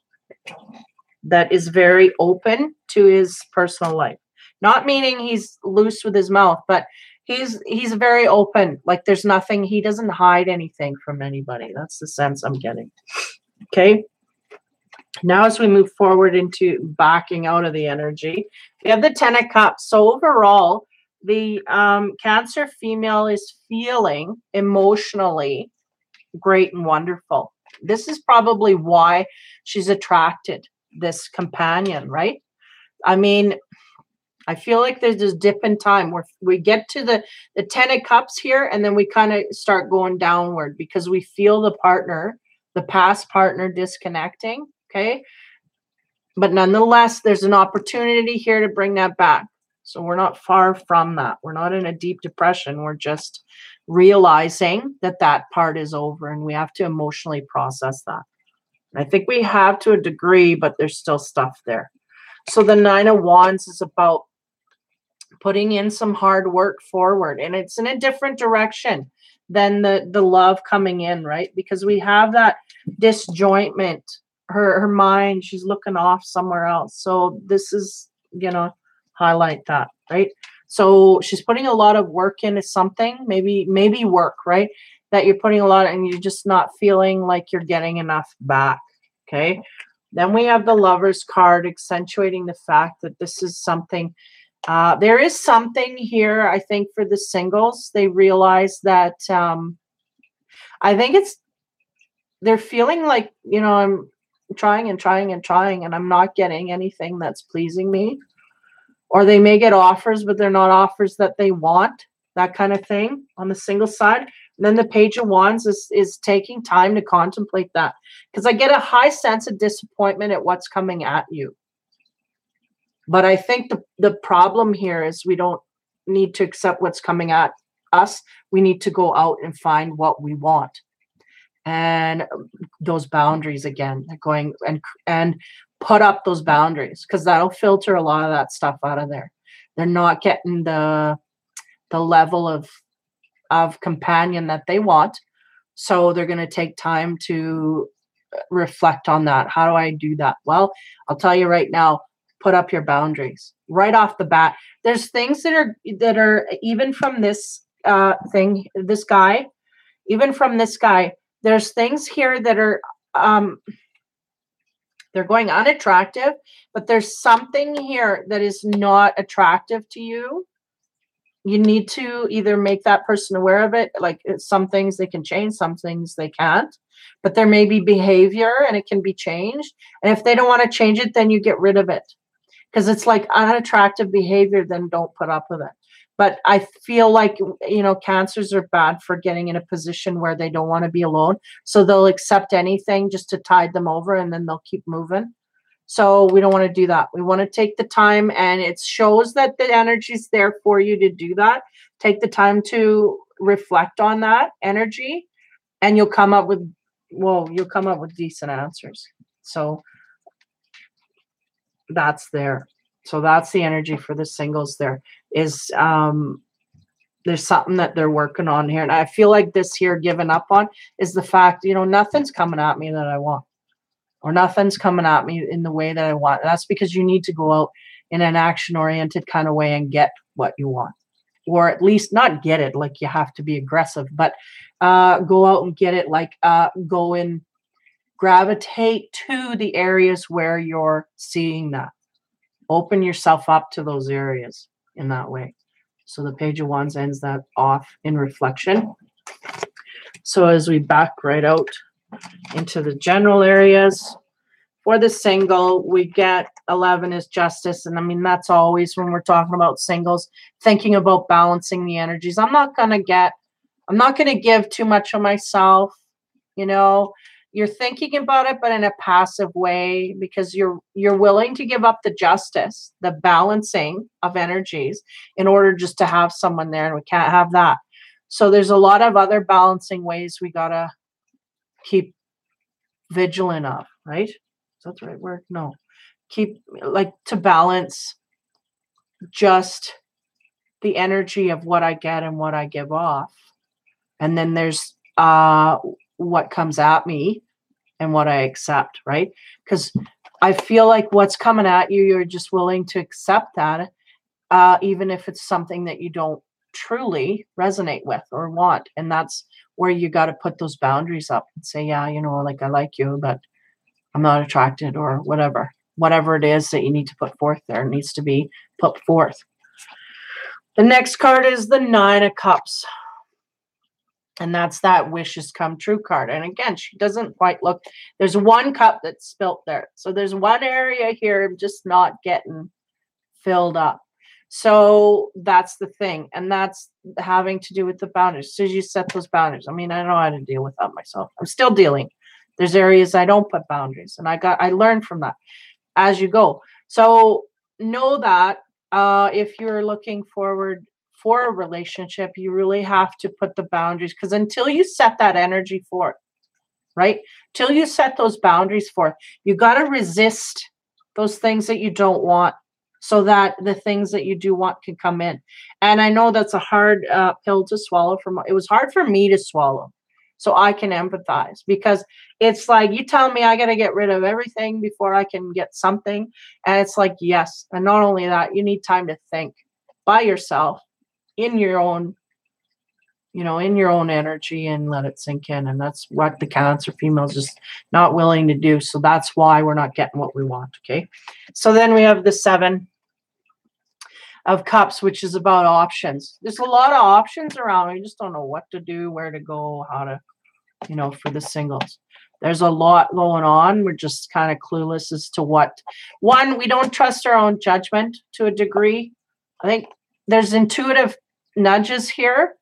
that is very open to his personal life. Not meaning he's loose with his mouth, but he's very open. Like, there's nothing, he doesn't hide anything from anybody. That's the sense I'm getting. Okay. Now, as we move forward into backing out of the energy, we have the 10 of Cups. So overall, the Cancer female is feeling emotionally great and wonderful. This is probably why she's attracted this companion, right? I mean, I feel like there's this dip in time where we get to the 10 of Cups here, and then we kind of start going downward because we feel the past partner disconnecting, okay? But nonetheless, there's an opportunity here to bring that back. So we're not far from that. We're not in a deep depression. We're just realizing that part is over, and we have to emotionally process that. And I think we have to a degree, but there's still stuff there. So the 9 of Wands is about putting in some hard work forward, and it's in a different direction than the love coming in, right? Because we have that disjointment. Her mind, she's looking off somewhere else. So this is, highlight that, right? So she's putting a lot of work into something, maybe work, right? That you're putting a lot, and you're just not feeling like you're getting enough back, okay? Then we have the Lover's card, accentuating the fact that this is something, there is something here, I think, for the singles. They realize that, I think they're feeling like, I'm trying and trying and trying, and I'm not getting anything that's pleasing me. Or they may get offers, but they're not offers that they want, that kind of thing on the single side. And then the Page of Wands is taking time to contemplate that, because I get a high sense of disappointment at what's coming at you. But I think the problem here is we don't need to accept what's coming at us. We need to go out and find what we want. And those boundaries again, going and put up those boundaries, because that'll filter a lot of that stuff out of there. They're not getting the level of companion that they want. So they're going to take time to reflect on that. How do I do that? Well, I'll tell you right now, put up your boundaries right off the bat. There's things that are even from this this guy, there's things here that are they're going unattractive, but there's something here that is not attractive to you. You need to either make that person aware of it. Like, some things they can change, some things they can't. But there may be behavior and it can be changed. And if they don't want to change it, then you get rid of it. Because it's like unattractive behavior, then don't put up with it. But I feel like, Cancers are bad for getting in a position where they don't want to be alone. So they'll accept anything just to tide them over, and then they'll keep moving. So we don't want to do that. We want to take the time, and it shows that the energy is there for you to do that. Take the time to reflect on that energy, and you'll come up with decent answers. So that's there. So that's the energy for the singles. There is there's something that they're working on here, and I feel like this here given up on is the fact, nothing's coming at me that I want, or nothing's coming at me in the way that I want. And that's because you need to go out in an action-oriented kind of way and get what you want, or at least not get it like you have to be aggressive, but go out and get it, like go and gravitate to the areas where you're seeing that. Open yourself up to those areas in that way. So the Page of Wands ends that off in reflection. So as we back right out into the general areas for the single, we get 11 is Justice. And I mean, that's always when we're talking about singles, thinking about balancing the energies. I'm not going to give too much of myself. You're thinking about it, but in a passive way, because you're willing to give up the justice, the balancing of energies, in order just to have someone there, and we can't have that. So there's a lot of other balancing ways we gotta keep vigilant of, right? Is that the right word? No. Keep, like, to balance just the energy of what I get and what I give off. And then there's what comes at me and what I accept, right? Because I feel like what's coming at you, you're just willing to accept that, even if it's something that you don't truly resonate with or want. And that's where you got to put those boundaries up and say, yeah, like, I like you, but I'm not attracted, or whatever it is that you need to put forth there, needs to be put forth. The next card is the Nine of Cups. And that's that wishes come true card. And again, she doesn't quite look, there's one cup that's spilt there. So there's one area here just not getting filled up. So that's the thing. And that's having to do with the boundaries. So you set those boundaries. I mean, I know how to deal with that myself. I'm still dealing. There's areas I don't put boundaries. And I learned from that as you go. So know that if you're looking forward for a relationship, you really have to put the boundaries, because until you set that energy forth, right? Till you set those boundaries forth, you got to resist those things that you don't want, so that the things that you do want can come in. And I know that's a hard pill to swallow. It was hard for me to swallow, so I can empathize, because it's like, you tell me I got to get rid of everything before I can get something. And it's like, yes. And not only that, you need time to think by yourself, in your own energy, and let it sink in. And that's what the Cancer female is just not willing to do. So that's why we're not getting what we want. Okay. So then we have the Seven of Cups, which is about options. There's a lot of options around. We just don't know what to do, where to go, how to, for the singles. There's a lot going on. We're just kind of clueless as to what. One, we don't trust our own judgment to a degree. I think there's intuitive nudges here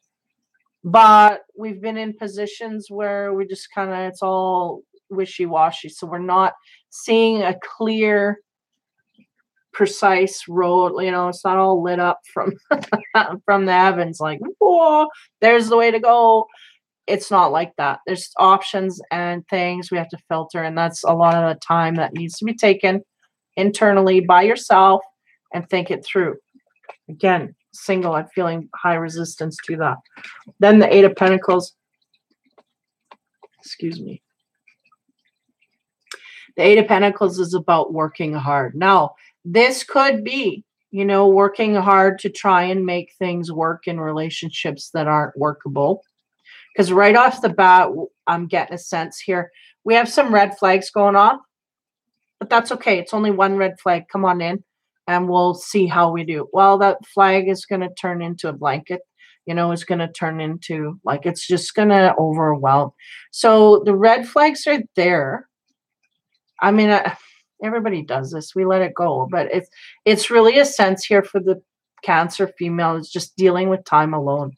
but we've been in positions where we just kind of, it's all wishy-washy. So we're not seeing a clear, precise road. You know, it's not all lit up from from the heavens like, whoa, there's the way to go. It's not like that. There's options and things we have to filter, and that's a lot of the time that needs to be taken internally by yourself and think it through. Again, single, I'm feeling high resistance to that. Then the Eight of Pentacles. Excuse me. The Eight of Pentacles is about working hard. Now, this could be, you know, working hard to try and make things work in relationships that aren't workable. Because right off the bat, I'm getting a sense here. We have some red flags going on, but that's okay. It's only one red flag. Come on in and we'll see how we do. Well, that flag is going to turn into a blanket. You know, it's going to turn into, like, it's just going to overwhelm. So the red flags are there. I mean, everybody does this. We let it go. But it's really a sense here for the Cancer female is just dealing with time alone.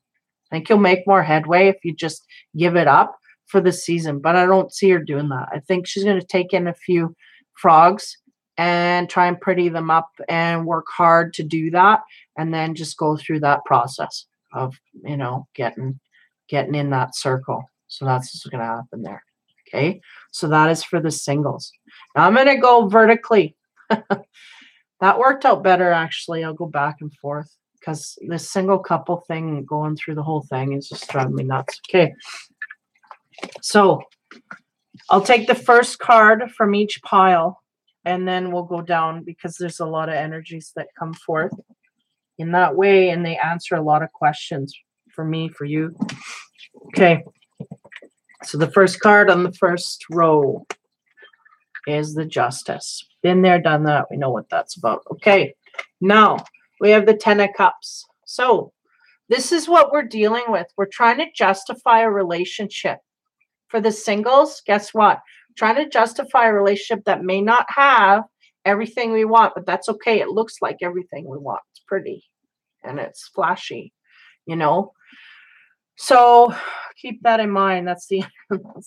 I think you'll make more headway if you just give it up for the season. But I don't see her doing that. I think she's going to take in a few frogs and try and pretty them up and work hard to do that. And then just go through that process of, you know, getting in that circle. So that's what's going to happen there. Okay. So that is for the singles. Now I'm going to go vertically. That worked out better, actually. I'll go back and forth because this single couple thing going through the whole thing is just driving me nuts. Okay. So I'll take the first card from each pile and then we'll go down because there's a lot of energies that come forth in that way and they answer a lot of questions for me, for you. Okay. So the first card on the first row is the Justice. Been there, done that. We know what that's about. Okay. Now we have the Ten of Cups. So this is what we're dealing with. We're trying to justify a relationship. For the singles, guess what? Trying to justify a relationship that may not have everything we want, but that's okay. It looks like everything we want. It's pretty and it's flashy, you know? So keep that in mind. That's the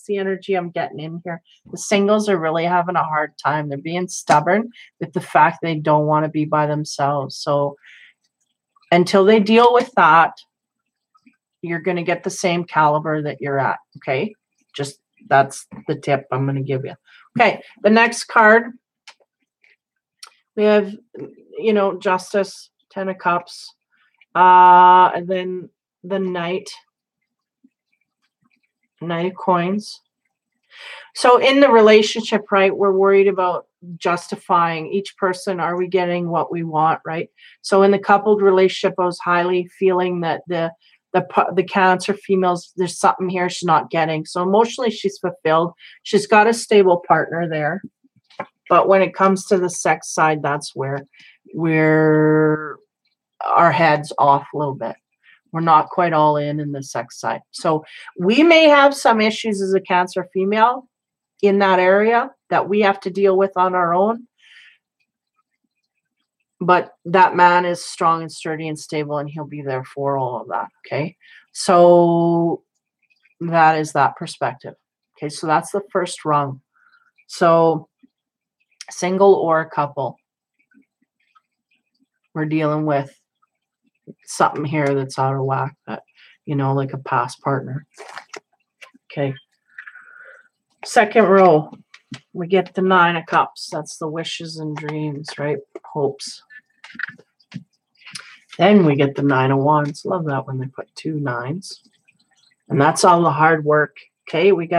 energy I'm getting in here. The singles are really having a hard time. They're being stubborn with the fact they don't want to be by themselves. So until they deal with that, you're going to get the same caliber that you're at. Okay. Just that's the tip I'm going to give you. Okay. The next card, we have, you know, Justice, Ten of Cups, and then the Knight of Coins. So in the relationship, right, we're worried about justifying each person. Are we getting what we want, right? So in the coupled relationship, I was highly feeling that the Cancer females, there's something here she's not getting. So emotionally, she's fulfilled. She's got a stable partner there. But when it comes to the sex side, that's where our head's off a little bit. We're not quite all in the sex side. So we may have some issues as a Cancer female in that area that we have to deal with on our own. But that man is strong and sturdy and stable, and he'll be there for all of that. Okay. So that is that perspective. Okay. So that's the first rung. So single or a couple, we're dealing with something here that's out of whack, that, you know, like a past partner. Okay. Second row, we get the Nine of Cups. That's the wishes and dreams, right? Hopes. Then we get the Nine of Wands. Love that when they put two nines. And that's all the hard work. Okay. We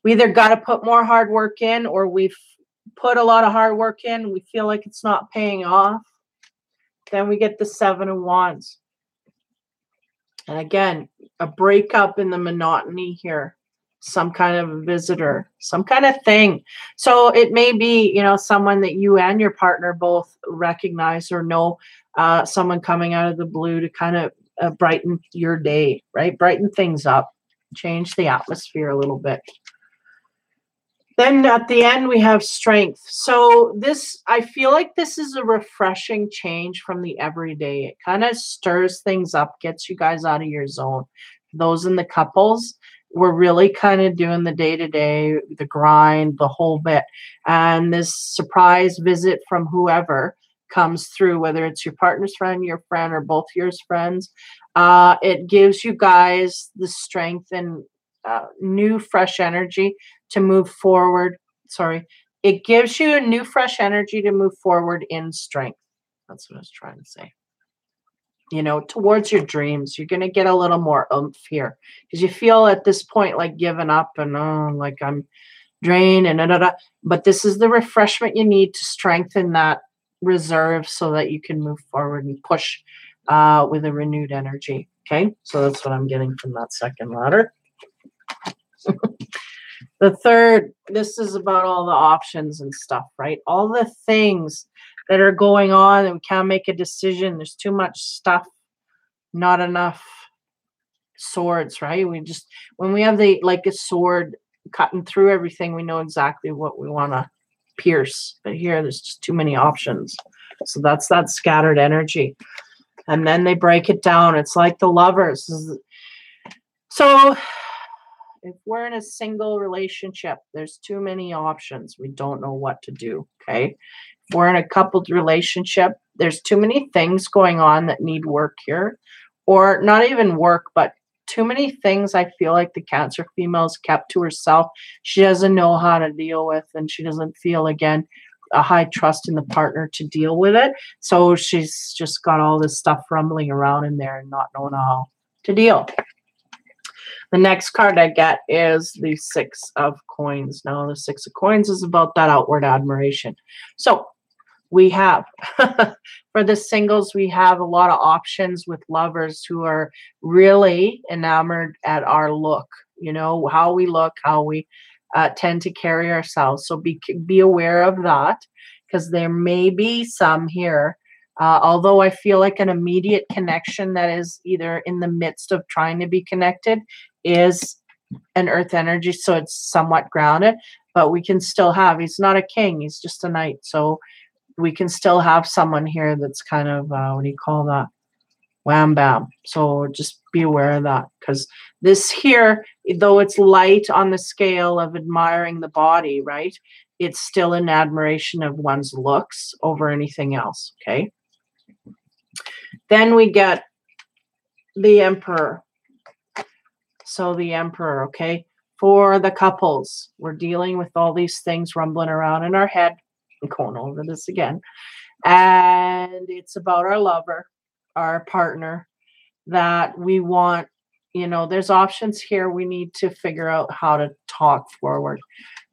either got to put more hard work in, or we've put a lot of hard work in. We feel like it's not paying off. Then we get the Seven of Wands. And again, a breakup in the monotony here. Some kind of visitor, some kind of thing. So it may be, you know, someone that you and your partner both recognize or know, someone coming out of the blue to kind of brighten your day, right? Brighten things up, change the atmosphere a little bit. Then at the end, we have strength. So this, I feel like this is a refreshing change from the everyday. It kind of stirs things up, gets you guys out of your zone. Those in the couples, we're really kind of doing the day-to-day, the grind, the whole bit. And this surprise visit from whoever comes through, whether it's your partner's friend, your friend, or both yours friends, it gives you guys the strength and new, fresh energy to move forward. Sorry, it gives you a new, fresh energy to move forward in strength. That's what I was trying to say. You know, towards your dreams, you're going to get a little more oomph here because you feel at this point like giving up and like I'm drained and da, da, da. But this is the refreshment you need to strengthen that reserve so that you can move forward and push with a renewed energy. Okay, so that's what I'm getting from that second ladder. The third, this is about all the options and stuff, right? All the things that are going on and we can't make a decision. There's too much stuff, not enough swords, right? We just, when we have the, like a sword cutting through everything, we know exactly what we want to pierce. But here, there's just too many options. So that's that scattered energy. And then they break it down. It's like the Lovers. So if we're in a single relationship, there's too many options. We don't know what to do, okay? If we're in a coupled relationship, there's too many things going on that need work here. Or not even work, but too many things I feel like the Cancer female is kept to herself. She doesn't know how to deal with, and she doesn't feel, again, a high trust in the partner to deal with it. So she's just got all this stuff rumbling around in there and not knowing how to deal. The next card I get is the Six of Coins. Now, the Six of Coins is about that outward admiration. So we have, for the singles, we have a lot of options with lovers who are really enamored at our look, you know, how we look, how we tend to carry ourselves. So be aware of that, because there may be some here. Although I feel like an immediate connection that is either in the midst of trying to be connected is an earth energy, so it's somewhat grounded, but we can still have, he's not a king, he's just a knight. So we can still have someone here that's kind of, what do you call that? Wham bam. So just be aware of that, because this here, though it's light on the scale of admiring the body, right? It's still an admiration of one's looks over anything else, okay? Then we get the Emperor. So the Emperor, okay? For the couples, we're dealing with all these things rumbling around in our head. I'm going over this again. And it's about our lover, our partner, that we want, you know, there's options here. We need to figure out how to talk forward.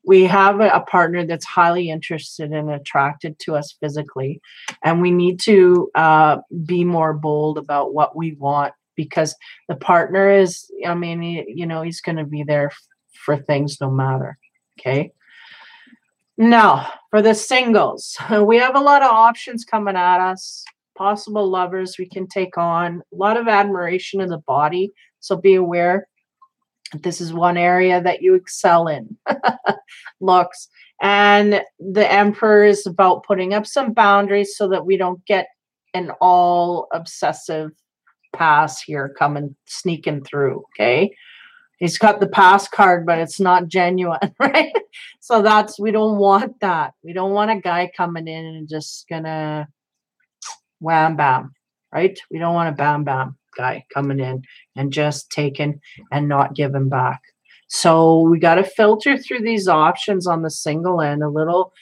We have a partner that's highly interested and attracted to us physically, and we need to be more bold about what we want, because the partner is, I mean, you know, he's going to be there for things no matter, okay? Now, for the singles, we have a lot of options coming at us, possible lovers we can take on, a lot of admiration of the body, so be aware. This is one area that you excel in, looks. And the Emperor is about putting up some boundaries so that we don't get an all obsessive pass here coming, sneaking through, okay? He's got the pass card, but it's not genuine, right? So that's, we don't want that. We don't want a guy coming in and just gonna wham bam, right? We don't want a bam bam guy coming in and just taking and not giving back. So we got to filter through these options on the single end a little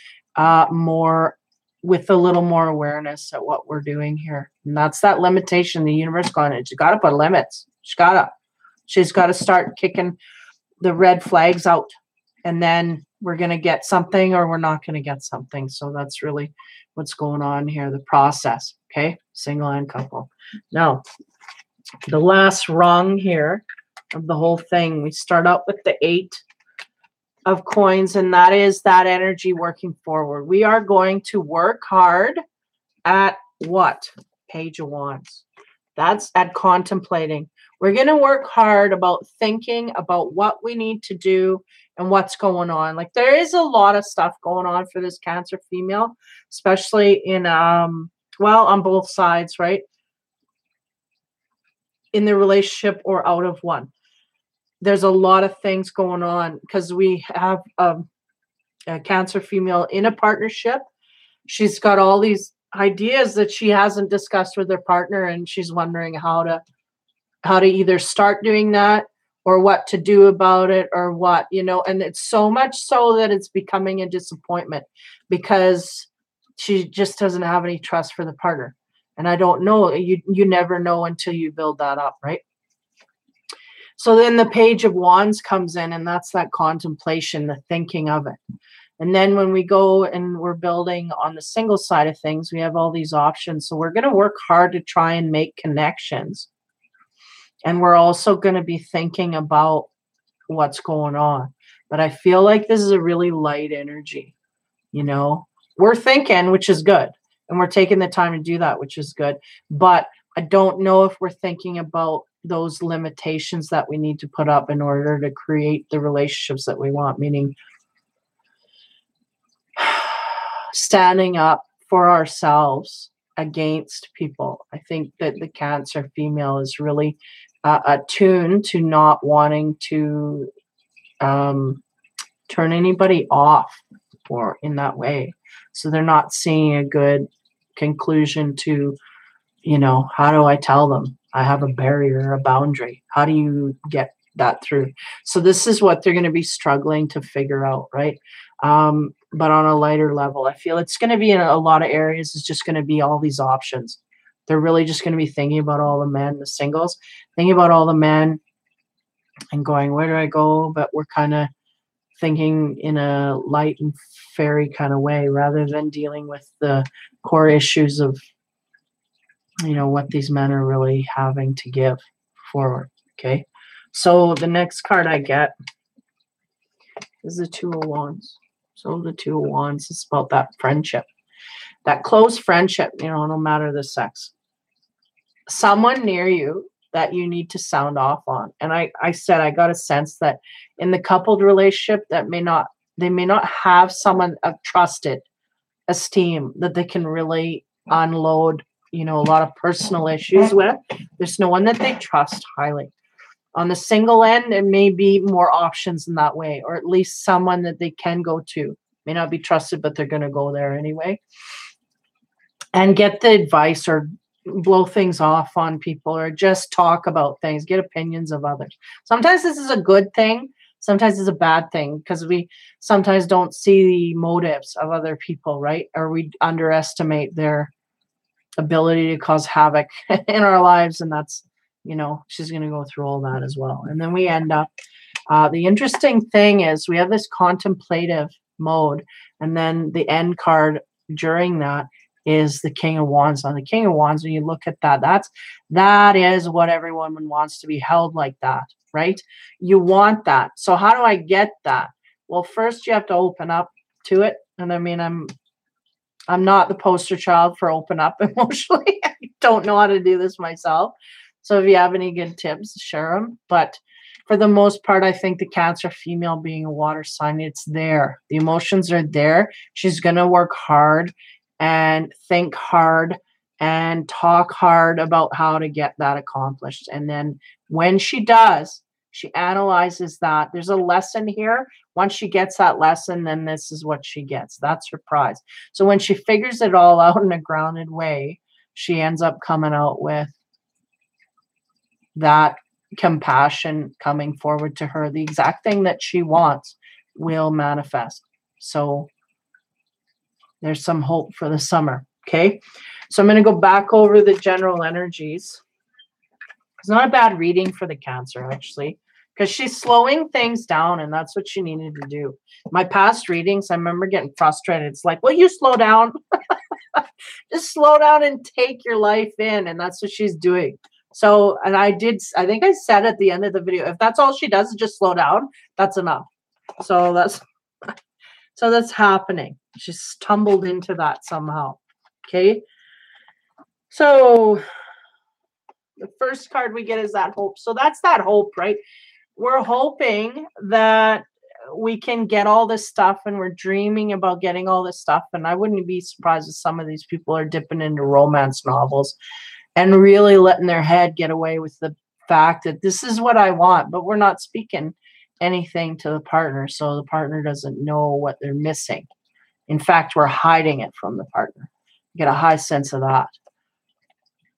more, with a little more awareness at what we're doing here. And that's that limitation. The universe going, you got to put limits. She's got to start kicking the red flags out, and then we're going to get something or we're not going to get something. So that's really what's going on here, the process. Okay, single and couple. Now, the last rung here of the whole thing, we start out with the 8 of Coins, and that is that energy working forward. We are going to work hard at what? Page of Wands. That's at contemplating. We're going to work hard about thinking about what we need to do and what's going on. Like there is a lot of stuff going on for this Cancer female, especially in, well, on both sides, right? In the relationship or out of one. There's a lot of things going on because we have a Cancer female in a partnership. She's got all these ideas that she hasn't discussed with her partner, and she's wondering how to either start doing that or what to do about it or what, and it's so much so that it's becoming a disappointment because she just doesn't have any trust for the partner. And I don't know, you never know until you build that up, right? So then the Page of Wands comes in, and that's that contemplation, the thinking of it. And then when we go and we're building on the single side of things, we have all these options. So we're going to work hard to try and make connections. And we're also going to be thinking about what's going on. But I feel like this is a really light energy. We're thinking, which is good. And we're taking the time to do that, which is good. But I don't know if we're thinking about those limitations that we need to put up in order to create the relationships that we want, meaning standing up for ourselves against people. I think that the Cancer female is really attuned to not wanting to turn anybody off or in that way. So they're not seeing a good conclusion to, how do I tell them I have a barrier, a boundary? How do you get that through? So this is what they're going to be struggling to figure out, right? But on a lighter level, I feel it's going to be in a lot of areas. It's just going to be all these options. They're really just going to be thinking about all the men, the singles, thinking about all the men and going, where do I go? But we're kind of thinking in a light and fairy kind of way rather than dealing with the core issues of, what these men are really having to give forward. Okay. So the next card I get is the Two of Wands. So the Two of Wands is about that friendship, that close friendship, no matter the sex. Someone near you that you need to sound off on. And I got a sense that in the coupled relationship that they may not have someone of trusted esteem that they can really unload, a lot of personal issues with. There's no one that they trust highly. On the single end, there may be more options in that way, or at least someone that they can go to. May not be trusted, but they're going to go there anyway. And get the advice or blow things off on people or just talk about things, get opinions of others. Sometimes this is a good thing. Sometimes it's a bad thing because we sometimes don't see the motives of other people, right? Or we underestimate their ability to cause havoc in our lives. And that's, she's going to go through all that as well. And then we end up, the interesting thing is we have this contemplative mode. And then the end card during that is the King of Wands. On the King of Wands, when you look at that is what everyone wants, to be held like that, right? You want that. So how do I get that? Well, first you have to open up to it. And I mean, I'm not the poster child for open up emotionally. I don't know how to do this myself. So if you have any good tips, share them. But for the most part, I think the Cancer female, being a water sign, it's there. The emotions are there. She's going to work hard and think hard and talk hard about how to get that accomplished. And then when she does, she analyzes that. There's a lesson here. Once she gets that lesson, then this is what she gets. That's her prize. So when she figures it all out in a grounded way, she ends up coming out with that compassion coming forward to her. The exact thing that she wants will manifest. So there's some hope for the summer. Okay. So I'm going to go back over the general energies. It's not a bad reading for the Cancer, actually, because she's slowing things down, and that's what she needed to do. My past readings, I remember getting frustrated. It's like, will you slow down? Just slow down and take your life in, and that's what she's doing. So, and I think I said at the end of the video, if that's all she does is just slow down, that's enough. So that's happening. She's stumbled into that somehow. Okay. So The first card we get is that hope. So that's that hope, right? We're hoping that we can get all this stuff, and we're dreaming about getting all this stuff. And I wouldn't be surprised if some of these people are dipping into romance novels and really letting their head get away with the fact that this is what I want, but we're not speaking anything to the partner. So the partner doesn't know what they're missing. In fact, we're hiding it from the partner. Get a high sense of that.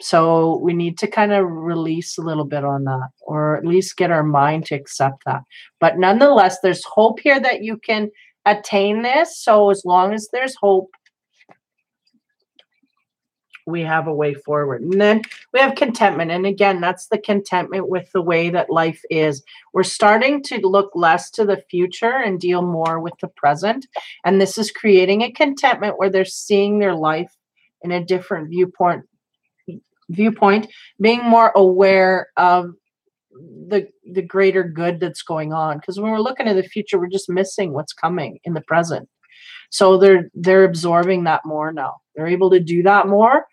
So we need to kind of release a little bit on that, or at least get our mind to accept that. But nonetheless, there's hope here that you can attain this. So as long as there's hope, we have a way forward. And then we have contentment. And again, that's the contentment with the way that life is. We're starting to look less to the future and deal more with the present. And this is creating a contentment where they're seeing their life in a different viewpoint, being more aware of the greater good that's going on. Because when we're looking at the future, we're just missing what's coming in the present. So they're absorbing that more now. They're able to do that more,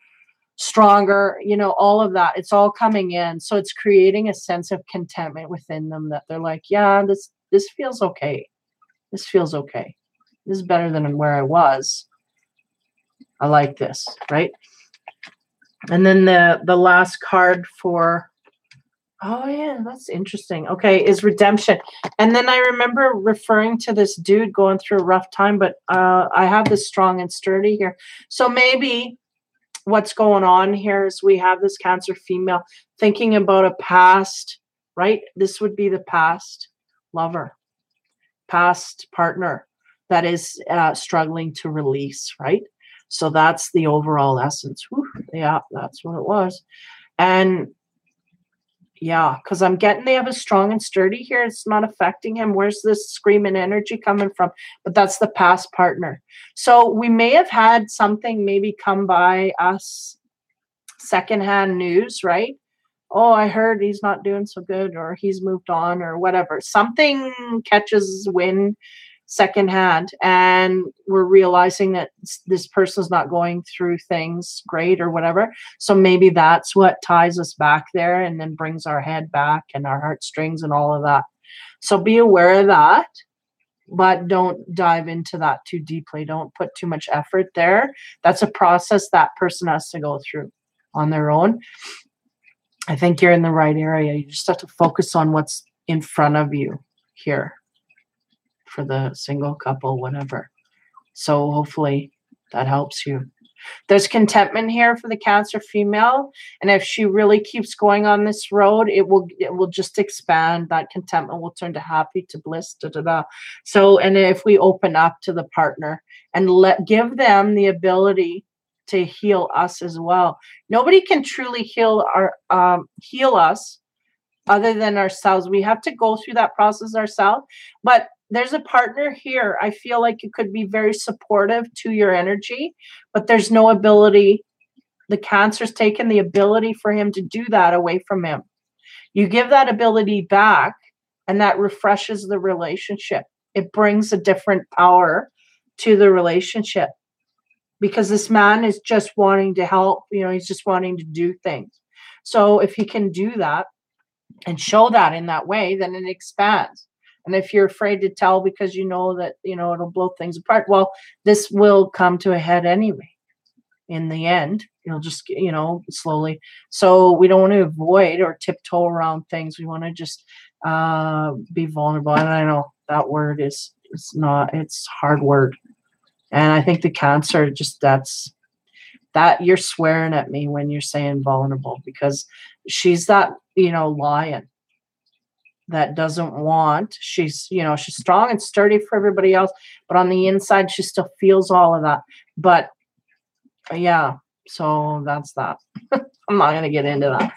stronger, all of that. It's all coming in. So it's creating a sense of contentment within them that they're like, yeah, this feels okay. This feels okay. This is better than where I was. I like this, right? And then the last card for, oh yeah, that's interesting. Okay, is redemption. And then I remember referring to this dude going through a rough time, but I have this strong and sturdy here. So maybe what's going on here is we have this Cancer female thinking about a past, right? This would be the past lover, past partner that is struggling to release, right? So that's the overall essence. Whew, yeah, that's what it was. And yeah, because I'm getting they have a strong and sturdy here. It's not affecting him. Where's this screaming energy coming from? But that's the past partner. So we may have had something maybe come by us, secondhand news, right? Oh, I heard he's not doing so good, or he's moved on, or whatever. Something catches wind secondhand, and we're realizing that this person's not going through things great or whatever. So maybe that's what ties us back there and then brings our head back and our heartstrings and all of that. So be aware of that, but don't dive into that too deeply. Don't put too much effort there. That's a process that person has to go through on their own. I think you're in the right area. You just have to focus on what's in front of you here for the single couple, whatever. So hopefully that helps you. There's contentment here for the Cancer female. And if she really keeps going on this road, it will just expand. That contentment will turn to happy, to bliss, So, and if we open up to the partner and give them the ability to heal us as well. Nobody can truly heal us other than ourselves. We have to go through that process ourselves. But there's a partner here. I feel like it could be very supportive to your energy, but there's no ability. The Cancer's taken the ability for him to do that away from him. You give that ability back, and that refreshes the relationship. It brings a different power to the relationship, because this man is just wanting to help. He's just wanting to do things. So if he can do that and show that in that way, then it expands. And if you're afraid to tell because you know that, it'll blow things apart, well, this will come to a head anyway. In the end, it'll just, slowly. So we don't want to avoid or tiptoe around things. We want to just be vulnerable. And I know that word it's hard word. And I think the Cancer, just that you're swearing at me when you're saying vulnerable, because she's that, lion that doesn't want, she's strong and sturdy for everybody else, but on the inside, she still feels all of that. But yeah, so that's that. I'm not going to get into that.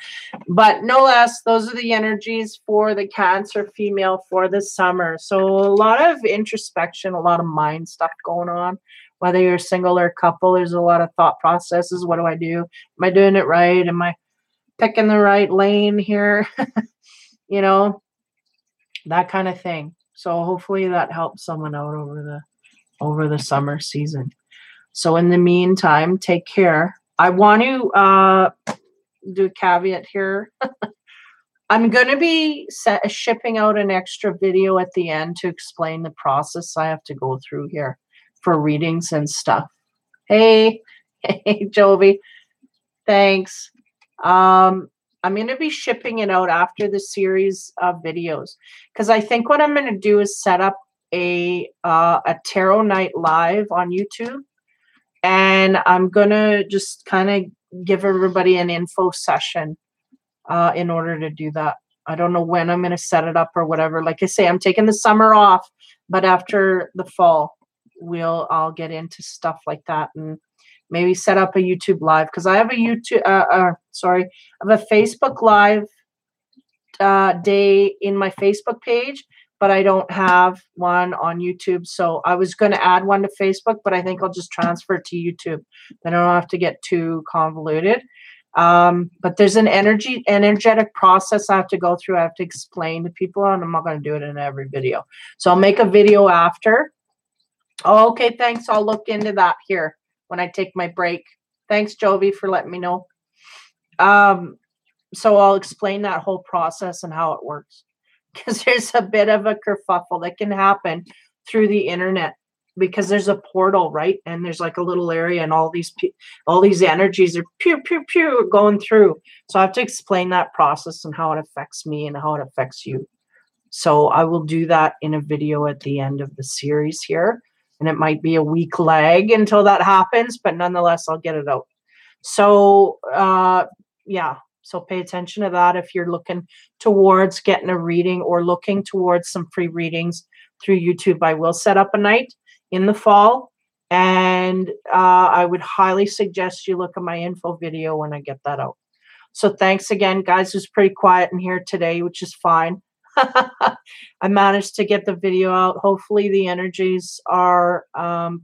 But no less, those are the energies for the Cancer female for this summer. So a lot of introspection, a lot of mind stuff going on. Whether you're single or couple, there's a lot of thought processes. What do I do? Am I doing it right? Am I picking the right lane here? That kind of thing. So hopefully that helps someone out over the summer season. So in the meantime, take care. I want to do a caveat here. I'm going to be shipping out an extra video at the end to explain the process I have to go through here for readings and stuff. Hey, hey, Jovi. Thanks. I'm going to be shipping it out after the series of videos because I think what I'm going to do is set up a tarot night live on YouTube, and I'm going to just kind of give everybody an info session in order to do that. I don't know when I'm going to set it up or whatever. Like I say, I'm taking the summer off, but after the fall, I'll get into stuff like that and maybe set up a YouTube live because I have a I have a Facebook live day in my Facebook page, but I don't have one on YouTube. So I was going to add one to Facebook, but I think I'll just transfer it to YouTube. Then I don't have to get too convoluted. But there's an energetic process I have to go through. I have to explain to people, and I'm not going to do it in every video. So I'll make a video after. Oh, okay, thanks. I'll look into that here when I take my break. Thanks, Jovi, for letting me know. So I'll explain that whole process and how it works, because there's a bit of a kerfuffle that can happen through the internet. Because there's a portal, right? And there's like a little area, and all these energies are pew, pew, pew going through. So I have to explain that process and how it affects me and how it affects you. So I will do that in a video at the end of the series here. And it might be a week lag until that happens, but nonetheless, I'll get it out. So, yeah. So pay attention to that if you're looking towards getting a reading or looking towards some free readings through YouTube. I will set up a night in the fall, and I would highly suggest you look at my info video when I get that out. So thanks again, guys. It was pretty quiet in here today, which is fine. I managed to get the video out. Hopefully the energies are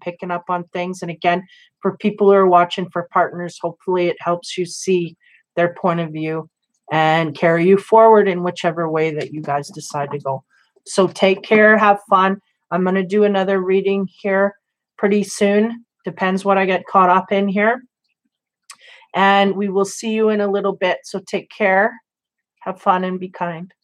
picking up on things. And again, for people who are watching for partners, hopefully it helps you see their point of view and carry you forward in whichever way that you guys decide to go. So take care. Have fun. I'm going to do another reading here pretty soon. Depends what I get caught up in here. And we will see you in a little bit. So take care. Have fun and be kind.